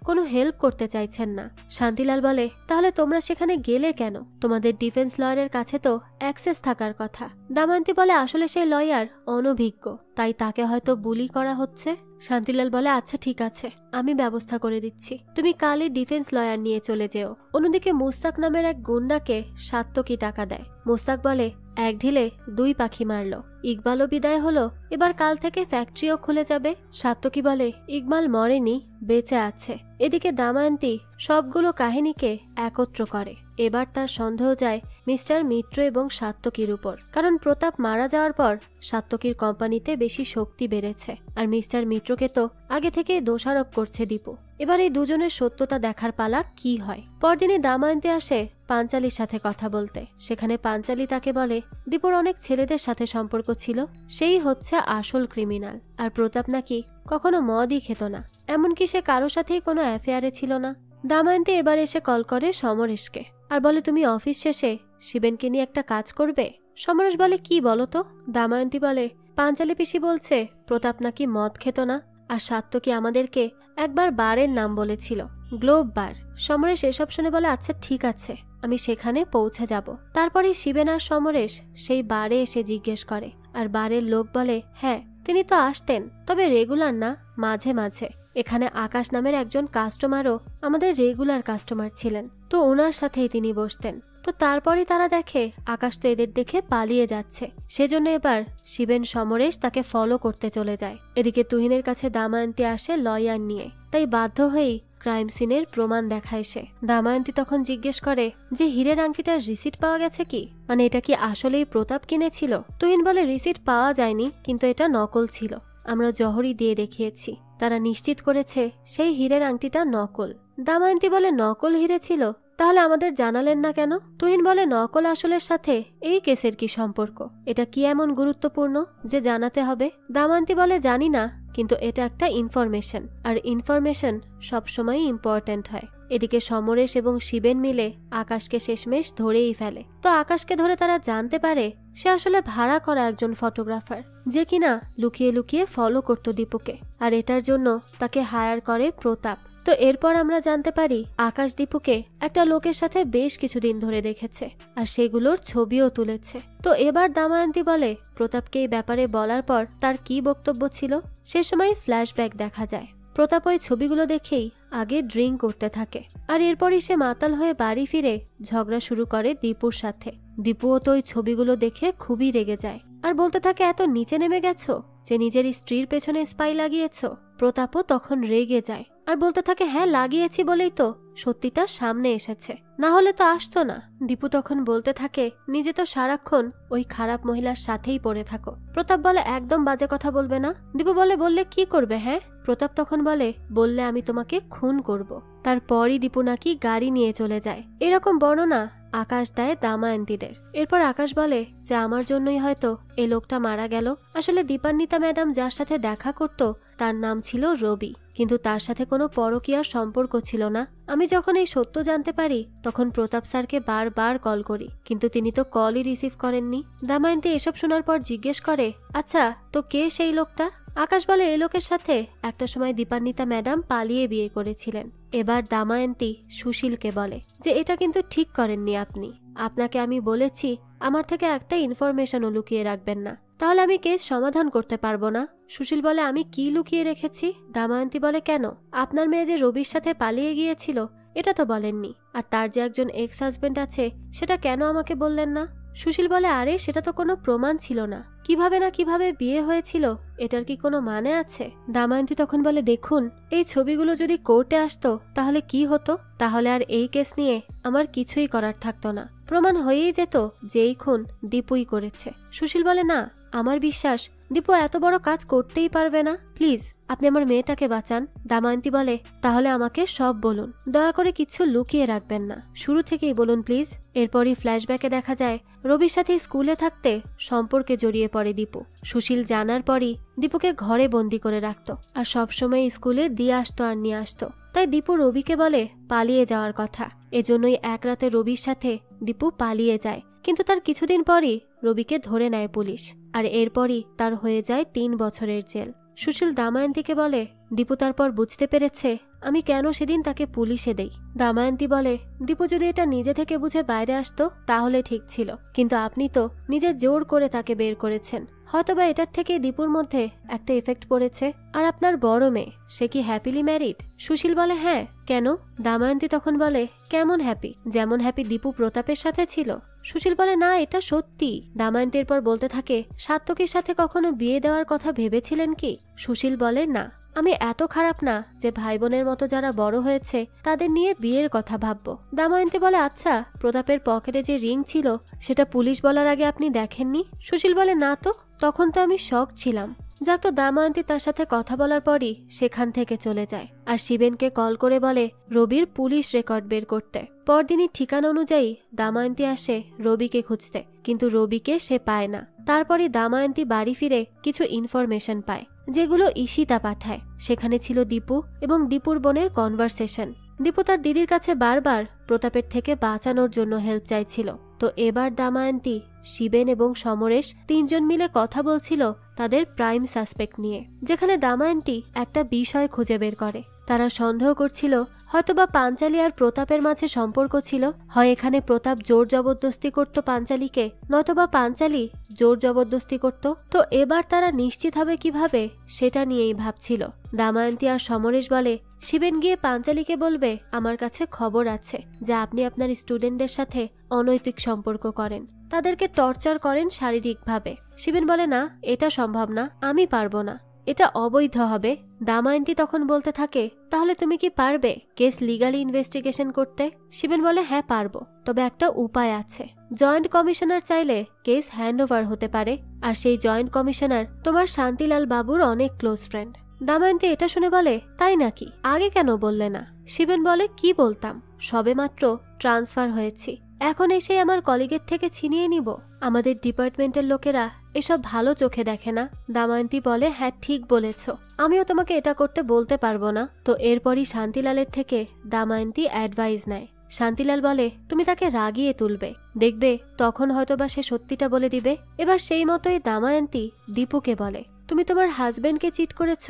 কোনো হেল্প করতে চাইছেন না। শান্তিলাল বলে তাহলে তোমরা সেখানে গেলে কেন? তোমাদের ডিফেন্স লয়ারের কাছে তো অ্যাক্সেস থাকার কথা। দামায়ন্তী বলে আসলে সেই লয়ার অনভিজ্ঞ, তাই তাকে হয়তো বুলি করা হচ্ছে। শান্তিলাল বলে আচ্ছা ঠিক আছে, আমি ব্যবস্থা করে দিচ্ছি, তুমি কালই ডিফেন্স লয়ার নিয়ে চলে যেও। অন্যদিকে মুস্তাক নামের এক গুন্ডাকে সাত্তকী টাকা দেয়। মুস্তাক বলে এক ঢিলে দুই পাখি মারলো, ইকবালও বিদায় হলো, এবার কাল থেকে ফ্যাক্টরিও খুলে যাবে। সাত্তকী বলে ইকবাল মরেনি, বেঁচে আছে। এদিকে দামায়ন্তী সবগুলো কাহিনীকে একত্র করে। এবার তার সন্দেহ যায় মিস্টার মিত্র এবং সাত্তকীর উপর, কারণ প্রতাপ মারা যাওয়ার পর সাত্তকীর কোম্পানিতে বেশি শক্তি বেড়েছে, আর মিস্টার মিত্রকে তো আগে থেকে দোষারোপ করছে দীপু। এবার এই দুজনের সত্যতা দেখার পালা কি হয়। পরদিনে দামায়ন্তী আসে পাঞ্চালির সাথে কথা বলতে। সেখানে পাঞ্চালি তাকে বলে দীপুর অনেক ছেলেদের সাথে সম্পর্ক ছিল, সেই হচ্ছে আসল ক্রিমিনাল, আর প্রতাপ নাকি কখনো মদই খেত না, এমনকি সে কারো সাথেই কোনো অ্যাফেয়ারে ছিল না। দামায়ন্তী এবার এসে কল করে সমরেশকে আর বলে তুমি অফিস শেষে শিবেনকে নিয়ে একটা কাজ করবে। সমরেশ বলে কি বলো তো? দামায়ন্তী বলে পাঞ্চালি পিসি বলছে প্রতাপ নাকি মদ খেত না, আর সাত্তকী আমাদেরকে একবার বারের নাম বলেছিল, গ্লোব বার। সমরেশ এসব শুনে বলে আচ্ছা ঠিক আছে, আমি সেখানে পৌঁছে যাব। তারপরে শিবেন আর সমরেশ সেই বারে এসে জিজ্ঞেস করে, আর বারের লোক বলে হ্যাঁ তিনি তো আসতেন, তবে রেগুলার না, মাঝে মাঝে। এখানে আকাশ নামের একজন কাস্টমারও আমাদের রেগুলার কাস্টমার ছিলেন, তো ওনার সাথেই তিনি বসতেন। তো তারপরই তারা দেখে আকাশ তো এদের দেখে পালিয়ে যাচ্ছে, সেজন্য এবার শিবেন সমরেশ তাকে ফলো করতে চলে যায়। এদিকে তুহিনের কাছে দামায়ন্তী আসে লয়ার নিয়ে, তাই বাধ্য হয়েই ক্রাইম সিনের প্রমাণ দেখায় সে। দামায়ন্তী তখন জিজ্ঞেস করে যে হীরের আংটিটার রিসিট পাওয়া গেছে কি, মানে এটা কি আসলেই প্রতাপ কিনেছিল? তুহিন বলে রিসিট পাওয়া যায়নি, কিন্তু এটা নকল ছিল, আমরা জহরি দিয়ে দেখিয়েছি, তারা নিশ্চিত করেছে সেই হীরের আংটিটা নকল। দামায়ন্তী বলে নকল হীরে ছিল, তাহলে আমাদের জানালেন না কেন? তুহিন বলে নকল আসলের সাথে এই কেসের কি সম্পর্ক, এটা কি এমন গুরুত্বপূর্ণ যে জানাতে হবে? দামায়ন্তী বলে জানি না, কিন্তু এটা একটা ইনফরমেশন, আর ইনফরমেশন সবসময় ইম্পর্ট্যান্ট হয়। এদিকে সমরেশ এবং শিবেন মিলে আকাশকে শেষমেশ ধরেই ফেলে। তো আকাশকে ধরে তারা জানতে পারে সে আসলে ভাড়া করা একজন ফটোগ্রাফার, যে কিনা লুকিয়ে লুকিয়ে ফলো করত দীপুকে, আর এটার জন্য তাকে হায়ার করে প্রতাপ। তো এরপর আমরা জানতে পারি আকাশ দীপুকে একটা লোকের সাথে বেশ কিছুদিন ধরে দেখেছে, আর সেগুলোর ছবিও তুলেছে। তো এবার দামায়ন্তী বলে প্রতাপকে এই ব্যাপারে বলার পর তার কি বক্তব্য ছিল। সে সময় ফ্ল্যাশব্যাক দেখা যায়, প্রতাপ ওই ছবিগুলো দেখেই আগে ড্রিঙ্ক করতে থাকে, আর এরপরই সে মাতাল হয়ে বাড়ি ফিরে ঝগড়া শুরু করে দীপুর সাথে। দীপুও তো ওই ছবিগুলো দেখে খুবই রেগে যায়, আর বলতে থাকে এত নিচে নেমে গেছো যে নিজের স্ত্রীর পেছনে স্পাই লাগিয়েছ। প্রতাপও তখন রেগে যায় আর বলতে থাকে হ্যাঁ লাগিয়েছি বলেই তো সত্যিটা সামনে এসেছে, না হলে তো আসতো না। দীপু তখন বলতে থাকে নিজে তো সারাক্ষণ ওই খারাপ মহিলার সাথেই পড়ে থাকো। প্রতাপ বলে একদম বাজে কথা বলবে না। দীপু বলে বললে কি করবে? হ্যাঁ। প্রতাপ তখন বলে বললে আমি তোমাকে খুন করব। তারপরই দীপু নাকি গাড়ি নিয়ে চলে যায়, এরকম বর্ণনা আকাশ দেয় দামায়ন্তীদের। এরপর আকাশ বলে যে আমার জন্যই হয়তো এই লোকটা মারা গেল। আসলে দীপান্বিতা ম্যাডাম যার সাথে দেখা করত তার নাম ছিল রবি, কিন্তু তার সাথে কোনো পরকীয়ার সম্পর্ক ছিল না। আমি যখন এই সত্য জানতে পারি তখন প্রতাপ স্যারকে বারবার কল করি, কিন্তু তিনি তো কলই রিসিভ করেননি। দামায়ন্তী এসব শোনার পর জিজ্ঞেস করে আচ্ছা তো কে সেই লোকটা? আকাশ বলে এই লোকের সাথে একটা সময় দীপান্বিতা ম্যাডাম পালিয়ে বিয়ে করেছিলেন। এবার দামায়ন্তী সুশীলকে বলে যে এটা কিন্তু ঠিক করেননি আপনি, আপনাকে আমি বলেছি আমার থেকে একটা ইনফরমেশনও লুকিয়ে রাখবেন না, তাহলে আমি কেস সমাধান করতে পারবো না। সুশীল বলে আমি কি লুকিয়ে রেখেছি? দামায়ন্তী বলে কেন, আপনার মেয়ে যে রবির সাথে পালিয়ে গিয়েছিল এটা তো বলেননি, আর তার যে একজন এক্স হাজবেন্ড আছে সেটা কেন আমাকে বললেন না? সুশীল বলে আরে সেটা তো কোনো প্রমাণ ছিল না, কিভাবে না কিভাবে বিয়ে হয়েছিল এটার কি কোনো মানে আছে? দাময়ন্তী তখন বলে, দেখুন, এই ছবিগুলো যদি কোর্টে আসতো তাহলে কি হতো? তাহলে আর এই কেস নিয়ে আমার কিছুই করার থাকতো না, প্রমাণ হয়েই যেত যে এই খুন দীপুই করেছে। সুশীল বলে, না, আমার বিশ্বাস দীপু এত বড় কাজ করতেই পারবে না, প্লিজ আপনি আমার মেয়েটাকে বাঁচান। দাময়ন্তী বলে, তাহলে আমাকে সব বলুন, দয়া করে কিছু লুকিয়ে রাখবেন না, শুরু থেকেই বলুন প্লিজ। এরপরই ফ্ল্যাশব্যাকে দেখা যায় রবির সাথে স্কুলে থাকতে সম্পর্কে জড়িয়ে পড়ে দীপু। সুশীল জানার পরই দীপুকে ঘরে বন্দি করে রাখতো আর সবসময় স্কুলে দিয়ে আসতো আর নিয়ে আসতো। তাই দীপু রবিকে বলে পালিয়ে যাওয়ার কথা। এজন্যই এক রাতে রবির সাথে দীপু পালিয়ে যায়, কিন্তু তার কিছুদিন পরই রবিকে ধরে নেয় পুলিশ, আর এরপরই তার হয়ে যায় 3 বছরের জেল। সুশীল দাময়ন্তীকে বলে, দীপু তারপর বুঝতে পেরেছে আমি কেন সেদিন তাকে পুলিশে দেই। দাময়ন্তী বলে, দীপু যদি এটা নিজে থেকে বুঝে বাইরে আসতো তাহলে ঠিক ছিল, কিন্তু আপনি তো নিজে জোর করে তাকে বের করেছেন। হয়তোবা এটার থেকে দীপুর মধ্যে একটা এফেক্ট পড়েছে। আর আপনার বড় মেয়ে, সে কি হ্যাপিলি ম্যারিড? সুশীল বলে, হ্যাঁ। কেন? দাময়ন্তী তখন বলে, কেমন হ্যাপি? যেমন হ্যাপি দীপু প্রতাপের সাথে ছিল। সুশীল বলে, না, এটা সত্যি। দাময়ন্তীর পর বলতে থাকে, সাত্তকীর সাথে কখনো বিয়ে দেওয়ার কথা ভেবেছিলেন কি? সুশীল বলে, না, আমি এত খারাপ না যে ভাই বোনের মতো যারা বড় হয়েছে তাদের নিয়ে বিয়ের কথা ভাববো। দাময়ন্তী বলে, আচ্ছা, প্রতাপের পকেটে যে রিং ছিল সেটা পুলিশ বলার আগে আপনি দেখেননি? সুশীল বলে, না তো, তখন তো আমি শক ছিলাম। যাক, তো দাময়ন্তী তার সাথে কথা বলার পরই সেখান থেকে চলে যায় আর শিবেনকে কল করে বলে রবির পুলিশ রেকর্ড বের করতে। পরদিনই ঠিকানা অনুযায়ী দাময়ন্তী আসে রবিকে খুঁজতে, কিন্তু রবিকে সে পায় না। তারপরই দাময়ন্তী বাড়ি ফিরে কিছু ইনফরমেশন পায় যেগুলো ঈশিতা পাঠায়। সেখানে ছিল দীপু এবং দীপুর বোনের কনভারসেশন। দীপু তার দিদির কাছে বারবার প্রতাপের থেকে বাঁচানোর জন্য হেল্প চাইছিল। তো এবার দাময়ন্তী, শিবেন এবং সমরেশ 3 জন মিলে কথা বলছিল তাদের প্রাইম সাসপেক্ট নিয়ে, যেখানে দাময়ন্তী একটা বিষয় খুঁজে বের করে। তারা সন্দেহ করছিল হয়তোবা পাঞ্চালী আর প্রতাপের মাঝে সম্পর্ক ছিল। হয় এখানে প্রতাপ জোর জবরদস্তি করত পাঞ্চালীকে, নয়তোবা পাঞ্চালী জোর জবরদস্তি করত। তো এবার তারা নিশ্চিত হবে কিভাবে সেটা নিয়েই ভাবছিল। দাময়ন্তী আর সমরেশ বলে, শিবেন গিয়ে পাঞ্চালীকে বলবে আমার কাছে খবর আছে যে আপনি আপনার স্টুডেন্টদের সাথে অনৈতিক সম্পর্ক করেন, তাদেরকে টর্চার করেন শারীরিকভাবে। শিবেন বলে, না, এটা সম্ভব না, আমি পারবো না, এটা অবৈধ হবে। দাময়ন্তী তখন বলতে থাকে, তাহলে তুমি কি পারবে কেস লিগালি ইনভেস্টিগেশন করতে? শিবেন বলে, হ্যাঁ পারবো, তবে একটা উপায় আছে। জয়েন্ট কমিশনার চাইলে কেস হ্যান্ড ওভার হতে পারে, আর সেই জয়েন্ট কমিশনার তোমার শান্তিলাল বাবুর অনেক ক্লোজ ফ্রেন্ড। দাময়ন্তী এটা শুনে বলে, তাই নাকি? আগে কেন বললে না? শিবেন বলে, কি বলতাম, সবে মাত্র ট্রান্সফার হয়েছি, এখন এসে আমার কলিগের থেকে ছিনিয়ে নিব? আমাদের ডিপার্টমেন্টের লোকেরা এসব ভালো চোখে দেখে না। দাময়ন্তী বলে, হ্যাঁ ঠিক বলেছ, আমিও তোমাকে এটা করতে বলতে পারবো না। তো এরপরই শান্তিলালের থেকে দাময়ন্তী অ্যাডভাইস নেয়। শান্তিলাল বলে, তুমি তাকে রাগিয়ে তুলবে, দেখবে তখন হয়তোবা সে সত্যিটা বলে দিবে। এবার সেই মতোই দাময়ন্তী দীপুকে বলে, তুমি তোমার হাজবেন্ডকে চিট করেছ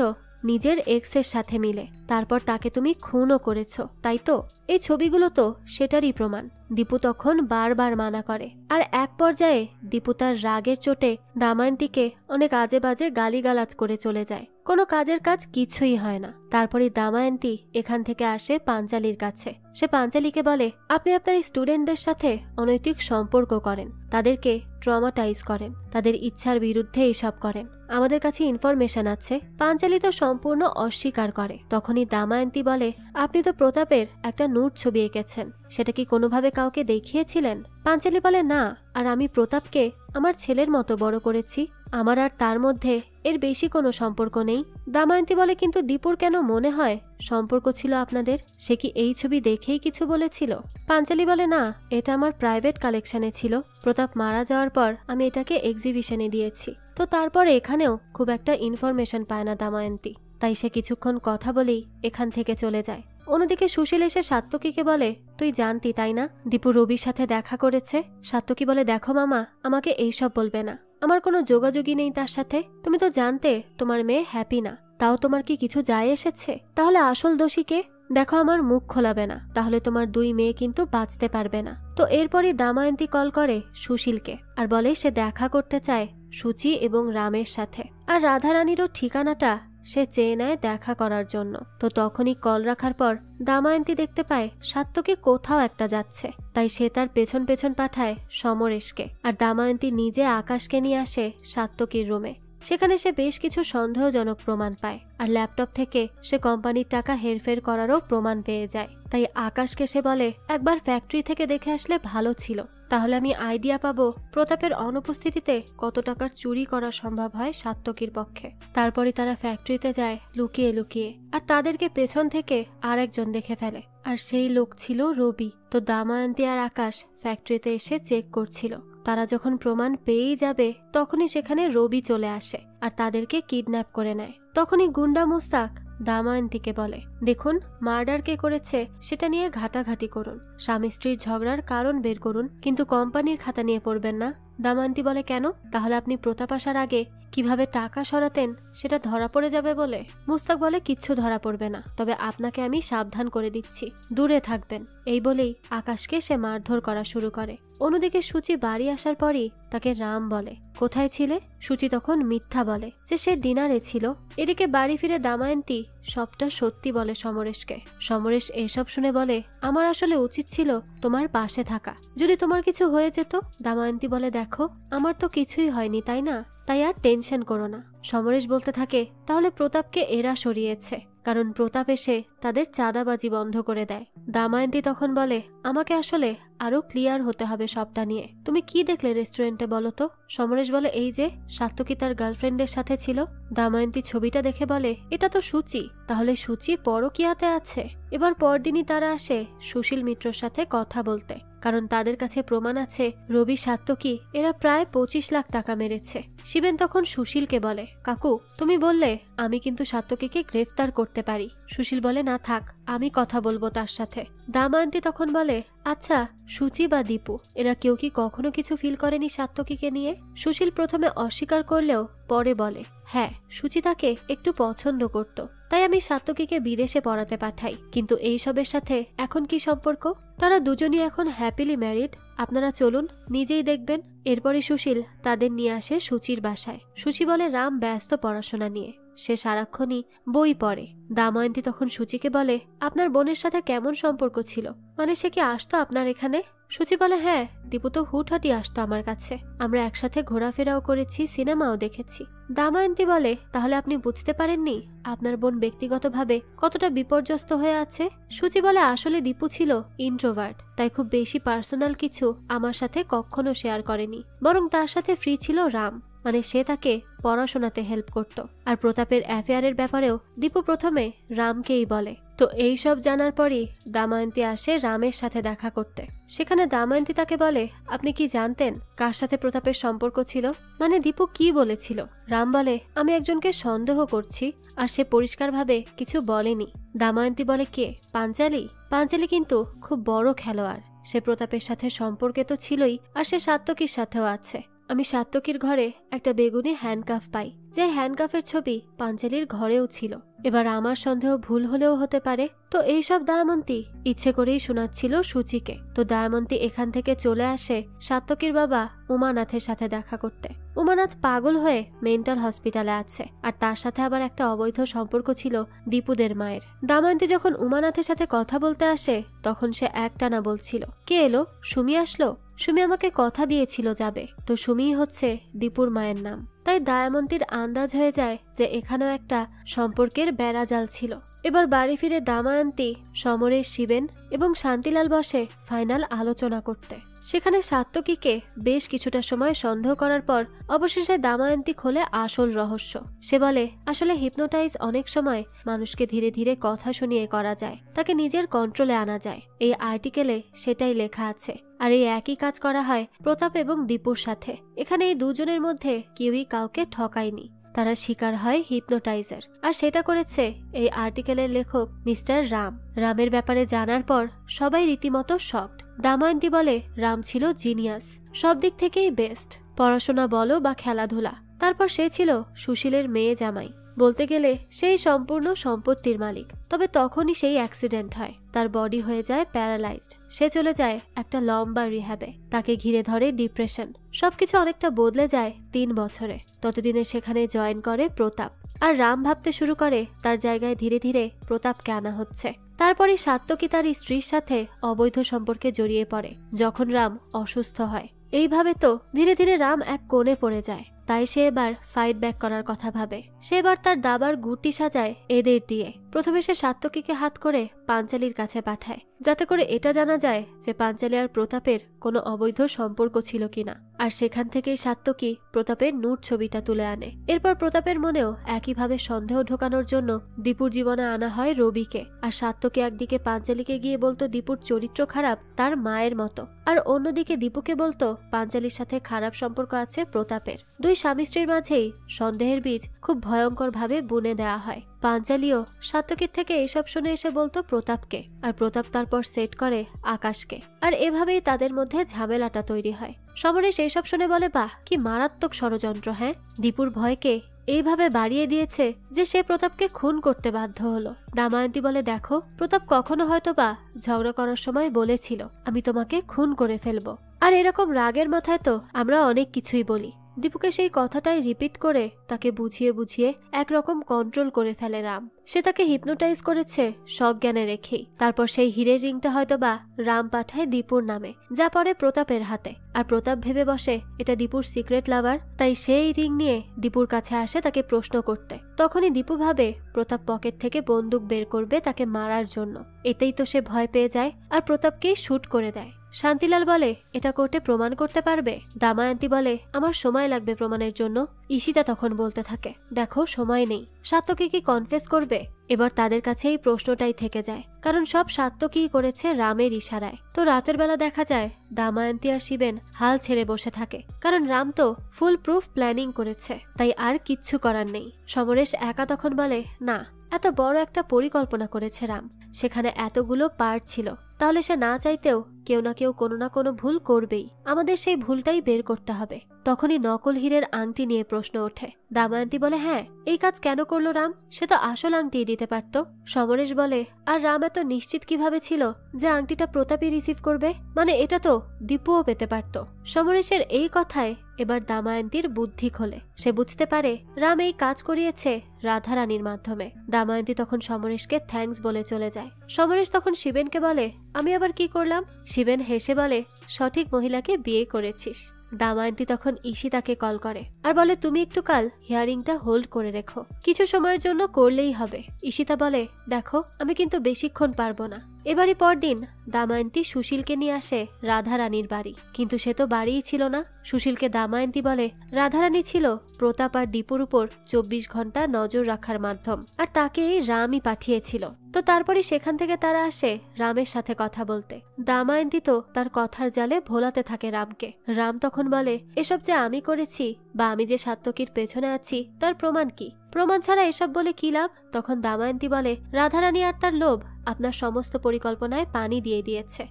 নিজের এক্সের সাথে মিলে, তারপর তাকে তুমি খুনও করেছ, তাই তো? এই ছবিগুলো তো সেটারই প্রমাণ। দীপু তখন বারবার মানা করে, আর এক পর্যায়ে দীপু তার রাগের চোটে দাময়ন্তীকে অনেক আজে বাজে গালিগালাজ করে চলে যায়। কোনো কাজের কাজ কিছুই হয় না। তারপরে দাময়ন্তী এখান থেকে আসে পাঞ্চালীর কাছে। সে পাঞ্চালীকে বলে, আপনি আপনার স্টুডেন্টদের সাথে অনৈতিক সম্পর্ক করেন, তাদেরকে ট্রমাটাইজ করেন, তাদের ইচ্ছার বিরুদ্ধে এইসব করেন, আমাদের কাছে ইনফরমেশন আছে। পাঞ্চালী তো সম্পূর্ণ অস্বীকার করে। তখনই দাময়ন্তী বলে, আপনি তো প্রতাপের একটা নুট ছবি এঁকেছেন, সেটা কি কোনোভাবে কাউকে দেখিয়েছিলেন? পাঞ্চালী বলে, না, আর আমি প্রতাপকে আমার ছেলের মতো বড় করেছি, আমার আর তার মধ্যে এর বেশি কোনো সম্পর্ক নেই। দাময়ন্তী বলে, কিন্তু দীপুর কেন মনে হয় সম্পর্ক ছিল আপনাদের? সে কি এই ছবি দেখেই কিছু বলেছিল? পাঞ্চালী বলে, না, এটা আমার প্রাইভেট কালেকশনে ছিল, প্রতাপ মারা যাওয়ার পর আমি এটাকে এক্সিবিশনে দিয়েছি। তো তারপরে এখানেও খুব একটা ইনফরমেশন পায় না দাময়ন্তী, তাই সে কিছুক্ষণ কথা বলেই এখান থেকে চলে যায়। অন্যদিকে সুশীল এসে সাত্তকীকে বলে, তুই জানতি তাই না দীপু রবির সাথে দেখা করেছে? সাত্তকী বলে, দেখো মামা, আমাকে এইসব বলবে না, আমার কোনো যোগাযোগই নেই তার সাথে। তুমি তো জানতে তোমার মেয়ে হ্যাপি না, তাও তোমার কি কিছু যায় এসেছে? তাহলে আসল দোষীকে? দেখো, আমার মুখ খোলাবে না, তাহলে তোমার 2 মেয়ে কিন্তু বাঁচতে পারবে না। তো এরপরই দাময়ন্তী কল করে সুশীলকে আর বলে সে দেখা করতে চায় সুচি এবং রামের সাথে। আর রাধারানীরও ঠিকানাটা সে চেয়ে নেয় দেখা করার জন্য। তো তখনই কল রাখার পর দামায়ন্তী দেখতে পায় সাত্তকী কোথাও একটা যাচ্ছে, তাই সে তার পেছন পেছন পাঠায় সমরেশকে, আর দামায়ন্তী নিজে আকাশকে নিয়ে আসে সাত্তকীর রুমে। সেখানে সে বেশ কিছু সন্দেহজনক প্রমাণ পায়, আর ল্যাপটপ থেকে সে কোম্পানির টাকা হেরফের করারও প্রমাণ পেয়ে যায়। তাই আকাশকে সে বলে, একবার ফ্যাক্টরি থেকে দেখে আসলে ভালো ছিল, তাহলে আমি আইডিয়া পাবো প্রতাপের অনুপস্থিতিতে কত টাকার চুরি করা সম্ভব হয় সাত্তকীর পক্ষে। তারপরে তারা ফ্যাক্টরিতে যায় লুকিয়ে লুকিয়ে, আর তাদেরকে পেছন থেকে আরেকজন দেখে ফেলে, আর সেই লোক ছিল রবি। তো দামায়ন্তী আর আকাশ ফ্যাক্টরিতে এসে চেক করছিল। তারা যখন প্রমাণ পেয়েই যাবে তখনই সেখানে রবি চলে আসে আর তাদেরকে কিডন্যাপ করে নেয়। তখনই গুন্ডা মুস্তাক দামায়ন্তীকে বলে, দেখুন, মার্ডার কে করেছে সেটা নিয়ে ঘাটাঘাটি করুন, স্বামী স্ত্রীর ঝগড়ার কারণ বের করুন, কিন্তু কোম্পানির খাতা নিয়ে পড়বেন না। দামায়ন্তী বলে, কেন? তাহলে আপনি প্রতাপ আসার আগে কিভাবে টাকা সরাতেন সেটা ধরা পড়ে যাবে বলে? মুস্তাক বলে, কিচ্ছু ধরা পড়বে না, তবে আপনাকে আমি সাবধান করে দিচ্ছি, দূরে থাকবেন। এই বলেই আকাশকে সে মারধর করা শুরু করে। অন্যদিকে সূচি বাড়ি আসার পরই তাকে রাম বলে, কোথায় ছিলে? সূচি তখন মিথ্যা বলে যে সে ডিনারে ছিল। এদিকে বাড়ি ফিরে দামায়ন্তী সবটা সত্যি বলে সমরেশকে। সমরেশ এসব শুনে বলে, আমার আসলে উচিত ছিল তোমার পাশে থাকা, যদি তোমার কিছু হয়ে যেত। দামায়ন্তী বলে, দেখো, আমার তো কিছুই হয়নি, তাই না? তাই আর টেনশন করো না। সমরেশ বলতে থাকে, তাহলে প্রতাপকে এরা সরিয়েছে, কারণ প্রতাপ এসে তাদের চাঁদাবাজি বন্ধ করে দেয়। দামায়ন্তী তখন বলে, আমাকে আসলে আরো ক্লিয়ার হতে হবে সবটা নিয়ে। তুমি কি দেখলে রেস্টুরেন্টে বলো তো? সমরেশ বলে, এই যে সাত্তকী তার গার্লফ্রেন্ডের সাথে ছিল। দামায়ন্তী ছবিটা দেখে বলে, এটা তো সূচি, তাহলে সূচি পরকীয়াতে আছে। এবার পরদিনই তারা আসে সুশীল মিত্রর সাথে কথা বলতে, কারণ তাদের কাছে প্রমাণ আছে রবি সাত্তকী এরা প্রায় 25 লাখ টাকা মেরেছে। শিবেন তখন সুশীলকে বলে, কাকু, তুমি বললে আমি কিন্তু সাত্তকীকে গ্রেফতার করতে পারি। সুশীল বলে, না থাক, আমি কথা বলবো তার সাথে। দামায়ন্তী তখন বলে, আচ্ছা, সূচি বা দীপু এরা কেউ কি কখনো কিছু ফিল করেনি সাত্তকীকে নিয়ে? সুশীল প্রথমে অস্বীকার করলেও পরে বলে, হ্যাঁ, সূচি তাকে একটু পছন্দ করত, তাই আমি সাত্তকীকে বিদেশে পড়াতে পাঠাই। কিন্তু এই সবের সাথে এখন কি সম্পর্ক? তারা দুজনই এখন হ্যাপিলি ম্যারিড, আপনারা চলুন, নিজেই দেখবেন। এরপরে সুশীল তাদের নিয়ে আসে সূচির বাসায়। সূচি বলে, রাম ব্যস্ত পড়াশোনা নিয়ে, সে সারাক্ষণই বই পড়ে। দাময়ন্তী তখন সূচিকে বলে, আপনার বোনের সাথে কেমন সম্পর্ক ছিল? মানে সে কি আসতো আপনার এখানে? সূচি বলে, হ্যাঁ, দীপু তো হুটহাটি আসতো আমার কাছে, আমরা একসাথে ঘোরাফেরাও করেছি, সিনেমাও দেখেছি। দাময়ন্তী বলে, তাহলে আপনি বুঝতে পারেননি আপনার বোন ব্যক্তিগতভাবে কতটা বিপর্যস্ত হয়ে আছে? সূচি বলে, আসলে দীপু ছিল ইন্ট্রোভার্ট, তাই খুব বেশি পার্সোনাল কিছু আমার সাথে কখনো শেয়ার করেনি, বরং তার সাথে ফ্রি ছিল রাম, মানে সে তাকে পড়াশোনাতে হেল্প করত। আর প্রতাপের অ্যাফেয়ারের ব্যাপারেও দীপু প্রথমে রামকেই বলে। তো এই সব জানার পরই দাময়ন্তী আসে রামের সাথে দেখা করতে। সেখানে দাময়ন্তী তাকে বলে, আপনি কি জানতেন কার সাথে প্রতাপের সম্পর্ক ছিল? মানে দীপু কি বলেছিল? রাম বলে, আমি একজনকে সন্দেহ করছি, আর সে পরিষ্কারভাবে কিছু বলেনি। দাময়ন্তী বলে, কে? পাঞ্চালী? পাঞ্চালী কিন্তু খুব বড় খেলোয়াড়, সে প্রতাপের সাথে সম্পর্কে তো ছিলই, আর সে সাত্তকীর সাথেও আছে। আমি সাত্তকীর ঘরে একটা বেগুনি হ্যান্ডকাফ পাই, যে হ্যান্ডকাফের ছবি পাঞ্চালীর ঘরেও ছিল। এবার আমার সন্দেহ ভুল হলেও হতে পারে। তো এইসব দাময়ন্তী ইচ্ছে করেই শোনাচ্ছিল সূচিকে। তো দাময়ন্তী এখান থেকে চলে আসে সাত্তকীর বাবা উমানাথের সাথে দেখা করতে। উমানাথ পাগল হয়ে মেন্টাল হসপিটালে আছে, আর তার সাথে আবার একটা অবৈধ সম্পর্ক ছিল দীপুদের মায়ের। দাময়ন্তী যখন উমানাথের সাথে কথা বলতে আসে তখন সে একটানা বলছিল, কে এলো? সুমি আসলো? সুমি আমাকে কথা দিয়েছিল যাবে। তো সুমিই হচ্ছে দীপুর মায়ের নাম। তাই দাময়ন্তীর আন্দাজ হয়ে যায় যে এখানেও একটা সম্পর্কের বেড়াজাল ছিল। এবার বাড়ি ফিরে দাময়ন্তী, সমরেশ, শিবেন এবং শান্তিলাল বসে ফাইনাল আলোচনা করতে। সেখানে সাত্তকীকে বেশ কিছুটা সময় সন্দেহ করার পর অবশেষে দাময়ন্তী খোলে আসল রহস্য। সে বলে, আসলে হিপনোটাইজ অনেক সময় মানুষকে ধীরে ধীরে কথা শুনিয়ে করা যায়, তাকে নিজের কন্ট্রোলে আনা যায়। এই আর্টিকেলে সেটাই লেখা আছে, আর এই একই কাজ করা হয় প্রতাপ এবং দীপুর সাথে। এখানে এই দুজনের মধ্যে কেউই কাউকে ঠকায়নি, তারা শিকার হয় হিপনোটাইজার, আর সেটা করেছে এই আর্টিকেলের লেখক মিস্টার রাম। রামের ব্যাপারে জানার পর সবাই রীতিমতো শকড। দাময়ন্তী বলে, রাম ছিল জিনিয়াস, সব দিক থেকেই বেস্ট, পড়াশোনা বলো বা খেলাধুলা। তারপর সে ছিল সুশীলের মেয়ে জামাই, বলতে গেলে সেই সম্পূর্ণ সম্পত্তির মালিক। তবে তখনই সেই অ্যাক্সিডেন্ট হয়, তার বডি হয়ে যায় প্যারালাইজড, সে চলে যায় একটা লম্বা রিহ্যাবে, তাকে ঘিরে ধরে ডিপ্রেশন। সবকিছু অনেকটা বদলে যায় 3 বছরে। ততদিনে সেখানে জয়েন করে প্রতাপ। আর রাম ভাবতে শুরু করে তার জায়গায় ধীরে ধীরে প্রতাপকে আনা হচ্ছে। তারপরে সাত্তকী তার স্ত্রীর সাথে অবৈধ সম্পর্কে জড়িয়ে পড়ে যখন রাম অসুস্থ হয়। এইভাবে তো ধীরে ধীরে রাম এক কোণে পড়ে যায়। তাই সে এবার ফাইট ব্যাক করার কথা ভাবে। সে এবার তার দাবার গুটি সাজায় এদের দিয়ে। প্রথমে সে সাত্তকীকে হাত করে পাঞ্চালীর কাছে পাঠায়, যাতে করে এটা জানা যায় যে পাঞ্চালী আর প্রতাপের কোনো অবৈধ সম্পর্ক ছিল কিনা। আর সেখান থেকেই সাত্তকী প্রতাপের নুট ছবিটা তুলে আনে। এরপর প্রতাপের মনেও একইভাবে সন্দেহ ঢোকানোর জন্য দীপুর জীবনে আনা হয় রবিকে। আর সাত্তকী একদিকে পাঞ্চালীকে গিয়ে বলতো দীপুর চরিত্র খারাপ, তার মায়ের মতো, আর অন্যদিকে দীপুকে বলতো পাঞ্চালীর সাথে খারাপ সম্পর্ক আছে প্রতাপের। দুই স্বামী স্ত্রীর মাঝেই সন্দেহের বীজ খুব ভয়ঙ্কর ভাবে বুনে দেওয়া হয়। পাঞ্চালীও সাত্তকীর থেকে এইসব শুনে এসে বলতো প্রতাপকে, আর প্রতাপ তারপর সেট করে আকাশকে। আর এভাবেই তাদের মধ্যে ঝামেলাটা তৈরি হয়। সমরেশ এইসব শুনে বলে, বাহ, কি মারাত্মক ষড়যন্ত্র! হ্যাঁ, দীপুর ভয়কে এইভাবে বাড়িয়ে দিয়েছে যে সে প্রতাপকে খুন করতে বাধ্য হলো। দাময়ন্তী বলে, দেখো, প্রতাপ কখনো হয়তো বা ঝগড়া করার সময় বলেছিল আমি তোমাকে খুন করে ফেলবো। আর এরকম রাগের মাথায় তো আমরা অনেক কিছুই বলি। দীপুকে সেই কথাটাই রিপিট করে তাকে বুঝিয়ে বুঝিয়ে একরকম কন্ট্রোল করে ফেলে রাম। সে তাকে হিপনোটাইজ করেছে সজ্ঞানে রেখেই। তারপর সেই হীরের রিংটা হয়তো বা রাম পাঠায় দীপুর নামে, যা পরে প্রতাপের হাতে। আর প্রতাপ ভেবে বসে এটা দীপুর সিক্রেট লাভার, তাই সেই রিং নিয়ে দীপুর কাছে আসে তাকে প্রশ্ন করতে। তখনই দীপু ভাবে প্রতাপ পকেট থেকে বন্দুক বের করবে তাকে মারার জন্য। এতেই তো সে ভয় পেয়ে যায় আর প্রতাপকেই শুট করে দেয়। শান্তিলাল বলে, এটা কোর্টে প্রমাণ করতে পারবে? দাময়ন্তী বলে, আমার সময় লাগবে প্রমাণের জন্য। ঈশিতা তখন বলতে থাকে, দেখো, সময় নেই। সাত্তকী কি কনফেস করবে? এবার তাদের কাছে এই প্রশ্নটাই থেকে যায়, কারণ সব সাত্তকী করেছে রামের ইশারায়। তো রাতের বেলা দেখা যায় দাময়ন্তী আর শিবেন হাল ছেড়ে বসে থাকে, কারণ রাম তো ফুল প্রুফ প্ল্যানিং করেছে, তাই আর কিচ্ছু করার নেই। সমরেশ একা তখন বলে, না, এত বড় একটা পরিকল্পনা করেছে রাম, সেখানে এতগুলো পার্ট ছিল, তাহলে সে না চাইতেও কেউ না কেউ কোনো না কোনো ভুল করবেই। আমাদের সেই ভুলটাই বের করতে হবে। তখনই নকল হীরের আংটি নিয়ে প্রশ্ন ওঠে। দাময়ন্তী বলে, হ্যাঁ, এই কাজ কেন করলো রাম? সে তো আসল আংটি দিতে পারত। সমরেশ বলে, আর রাম এত নিশ্চিত কিভাবে ছিল যে আংটিটা প্রতাপই রিসিভ করবে? মানে এটা তো দীপুও পেতে পারত। সমরেশের এই কথায় এবার দাময়ন্তীর বুদ্ধি খোলে। সে বুঝতে পারে রাম এই কাজ করিয়েছে রাধারানীর মাধ্যমে। দাময়ন্তী তখন সমরেশকে থ্যাঙ্কস বলে চলে যায়। সমরেশ তখন শিবেনকে বলে, আমি আবার কি করলাম? শিবেন হেসে বলে, সঠিক মহিলাকে বিয়ে করেছিস। দাময়ন্তী তখন ঈশিতাকে কল করে আর বলে, তুমি একটু কাল হিয়ারিংটা হোল্ড করে রেখো, কিছু সময়ের জন্য করলেই হবে। ঈশিতা বলে, দেখো, আমি কিন্তু বেশিক্ষণ পারবো না। এবারই পরদিন দাময়ন্তী সুশীলকে নিয়ে আসে রাধারানীর বাড়ি, কিন্তু সে তো বাড়িই ছিল না। সুশীলকে দাময়ন্তী বলে, রাধারানী ছিল প্রতাপ আর দীপুর উপর 24 ঘন্টা নজর রাখার মাধ্যম, আর তাকে রামই পাঠিয়েছিল। তো তারপরে সেখান থেকে তারা আসে রামের সাথে কথা বলতে। দাময়ন্তী তো তার কথার জালে ভোলাতে থাকে রামকে। রাম তখন বলে, এসব যে আমি করেছি বা আমি যে সাত্তকীর পেছনে আছি তার প্রমাণ কি? প্রমাণ ছাড়া এসব বলে কি লাভ? তখন দাময়ন্তী বলে, রাধারানী আর তার লোভ আপনার সমস্ত পরিকল্পনায় পানি দিয়ে দিয়েছে।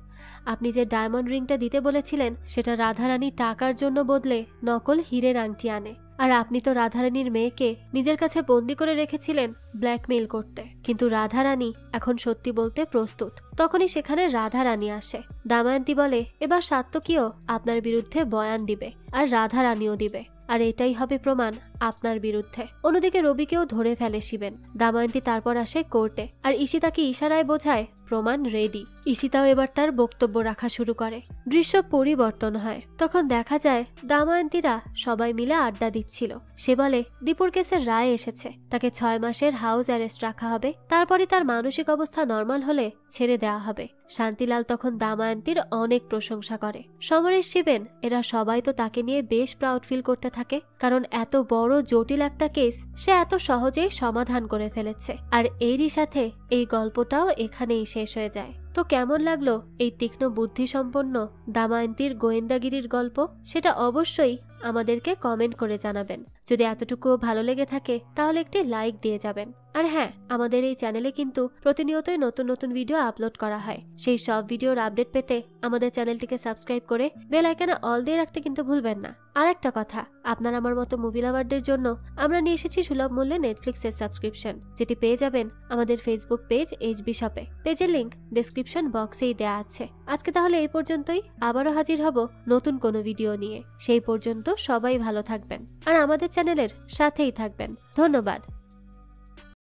আপনি যে ডায়মন্ড রিংটা দিতে বলেছিলেন সেটা রাধারানী টাকার জন্য বদলে নকল হীরের আংটি আনে। আর আপনি তো রাধারানীর মেয়েকে নিজের কাছে বন্দি করে রেখেছিলেন ব্ল্যাকমেইল করতে, কিন্তু রাধারানী এখন সত্যি বলতে প্রস্তুত। তখনই সেখানে রাধারানী আসে। দাময়ন্তী বলে, এবার সাত্তকীও আপনার বিরুদ্ধে বয়ান দিবে আর রাধারানীও দিবে, আর এটাই হবে প্রমাণ আপনার বিরুদ্ধে। অন্যদিকে রবিকেও ধরে ফেলে শিবেন। দাময়ন্তী তারপর আসে কোর্টে আর ঈশিতাকে ইশারায় বোঝায় প্রমাণ রেডি। ঈশিতাও এবার তার বক্তব্য রাখা শুরু করে। দৃশ্য পরিবর্তন হয়। তখন দেখা যায় দাময়ন্তীরা সবাই মিলে আড্ডা দিচ্ছিল। সে বলে, দীপুর কেসের রায় এসেছে, তাকে 6 মাসের হাউস অ্যারেস্ট রাখা হবে, তারপরে তার মানসিক অবস্থা নর্মাল হলে ছেড়ে দেওয়া হবে। শান্তিলাল তখন দাময়ন্তীর অনেক প্রশংসা করে। সমরেশ, শিবেন এরা সবাই তো তাকে নিয়ে বেশ প্রাউড ফিল করতে থাকে, কারণ এত বড় জটিল একটা কেস সে এত সহজেই সমাধান করে ফেলেছে। আর এরই সাথে এই গল্পটাও এখানেই শেষ হয়ে যায়। তো কেমন লাগলো এই তীক্ষ্ণ বুদ্ধি সম্পন্ন দাময়ন্তীর গোয়েন্দাগিরির গল্প? সেটা অবশ্যই আমাদেরকে কমেন্ট করে জানাবেন। যদি এতটুকুও ভালো লেগে থাকে তাহলে একটি লাইক দিয়ে যাবেন। আর হ্যাঁ, আমাদের এই চ্যানেলে কিন্তু প্রতিনিয়তই নতুন নতুন ভিডিও আপলোড করা হয়। সেই সব ভিডিওর আপডেট পেতে আমাদের চ্যানেলটিকে সাবস্ক্রাইব করে বেল আইকনে অল দিয়ে রাখতে কিন্তু ভুলবেন না। আর একটা কথা, আপনার আমার মতো মুভি লাভারদের জন্য আমরা নিয়ে এসেছি সুলভ মূল্যে নেটফ্লিক্সের সাবস্ক্রিপশন, যেটি পেয়ে যাবেন আমাদের ফেসবুক পেজ এইচবি শপে। পেজের লিংক ডেসক্রিপশন বক্সেই দেয়া আছে। আজকে তাহলে এই পর্যন্তই। আবারও হাজির হব নতুন কোনো ভিডিও নিয়ে। সেই পর্যন্ত সবাই ভালো থাকবেন আর আমাদের চ্যানেলের সাথেই থাকবেন। ধন্যবাদ।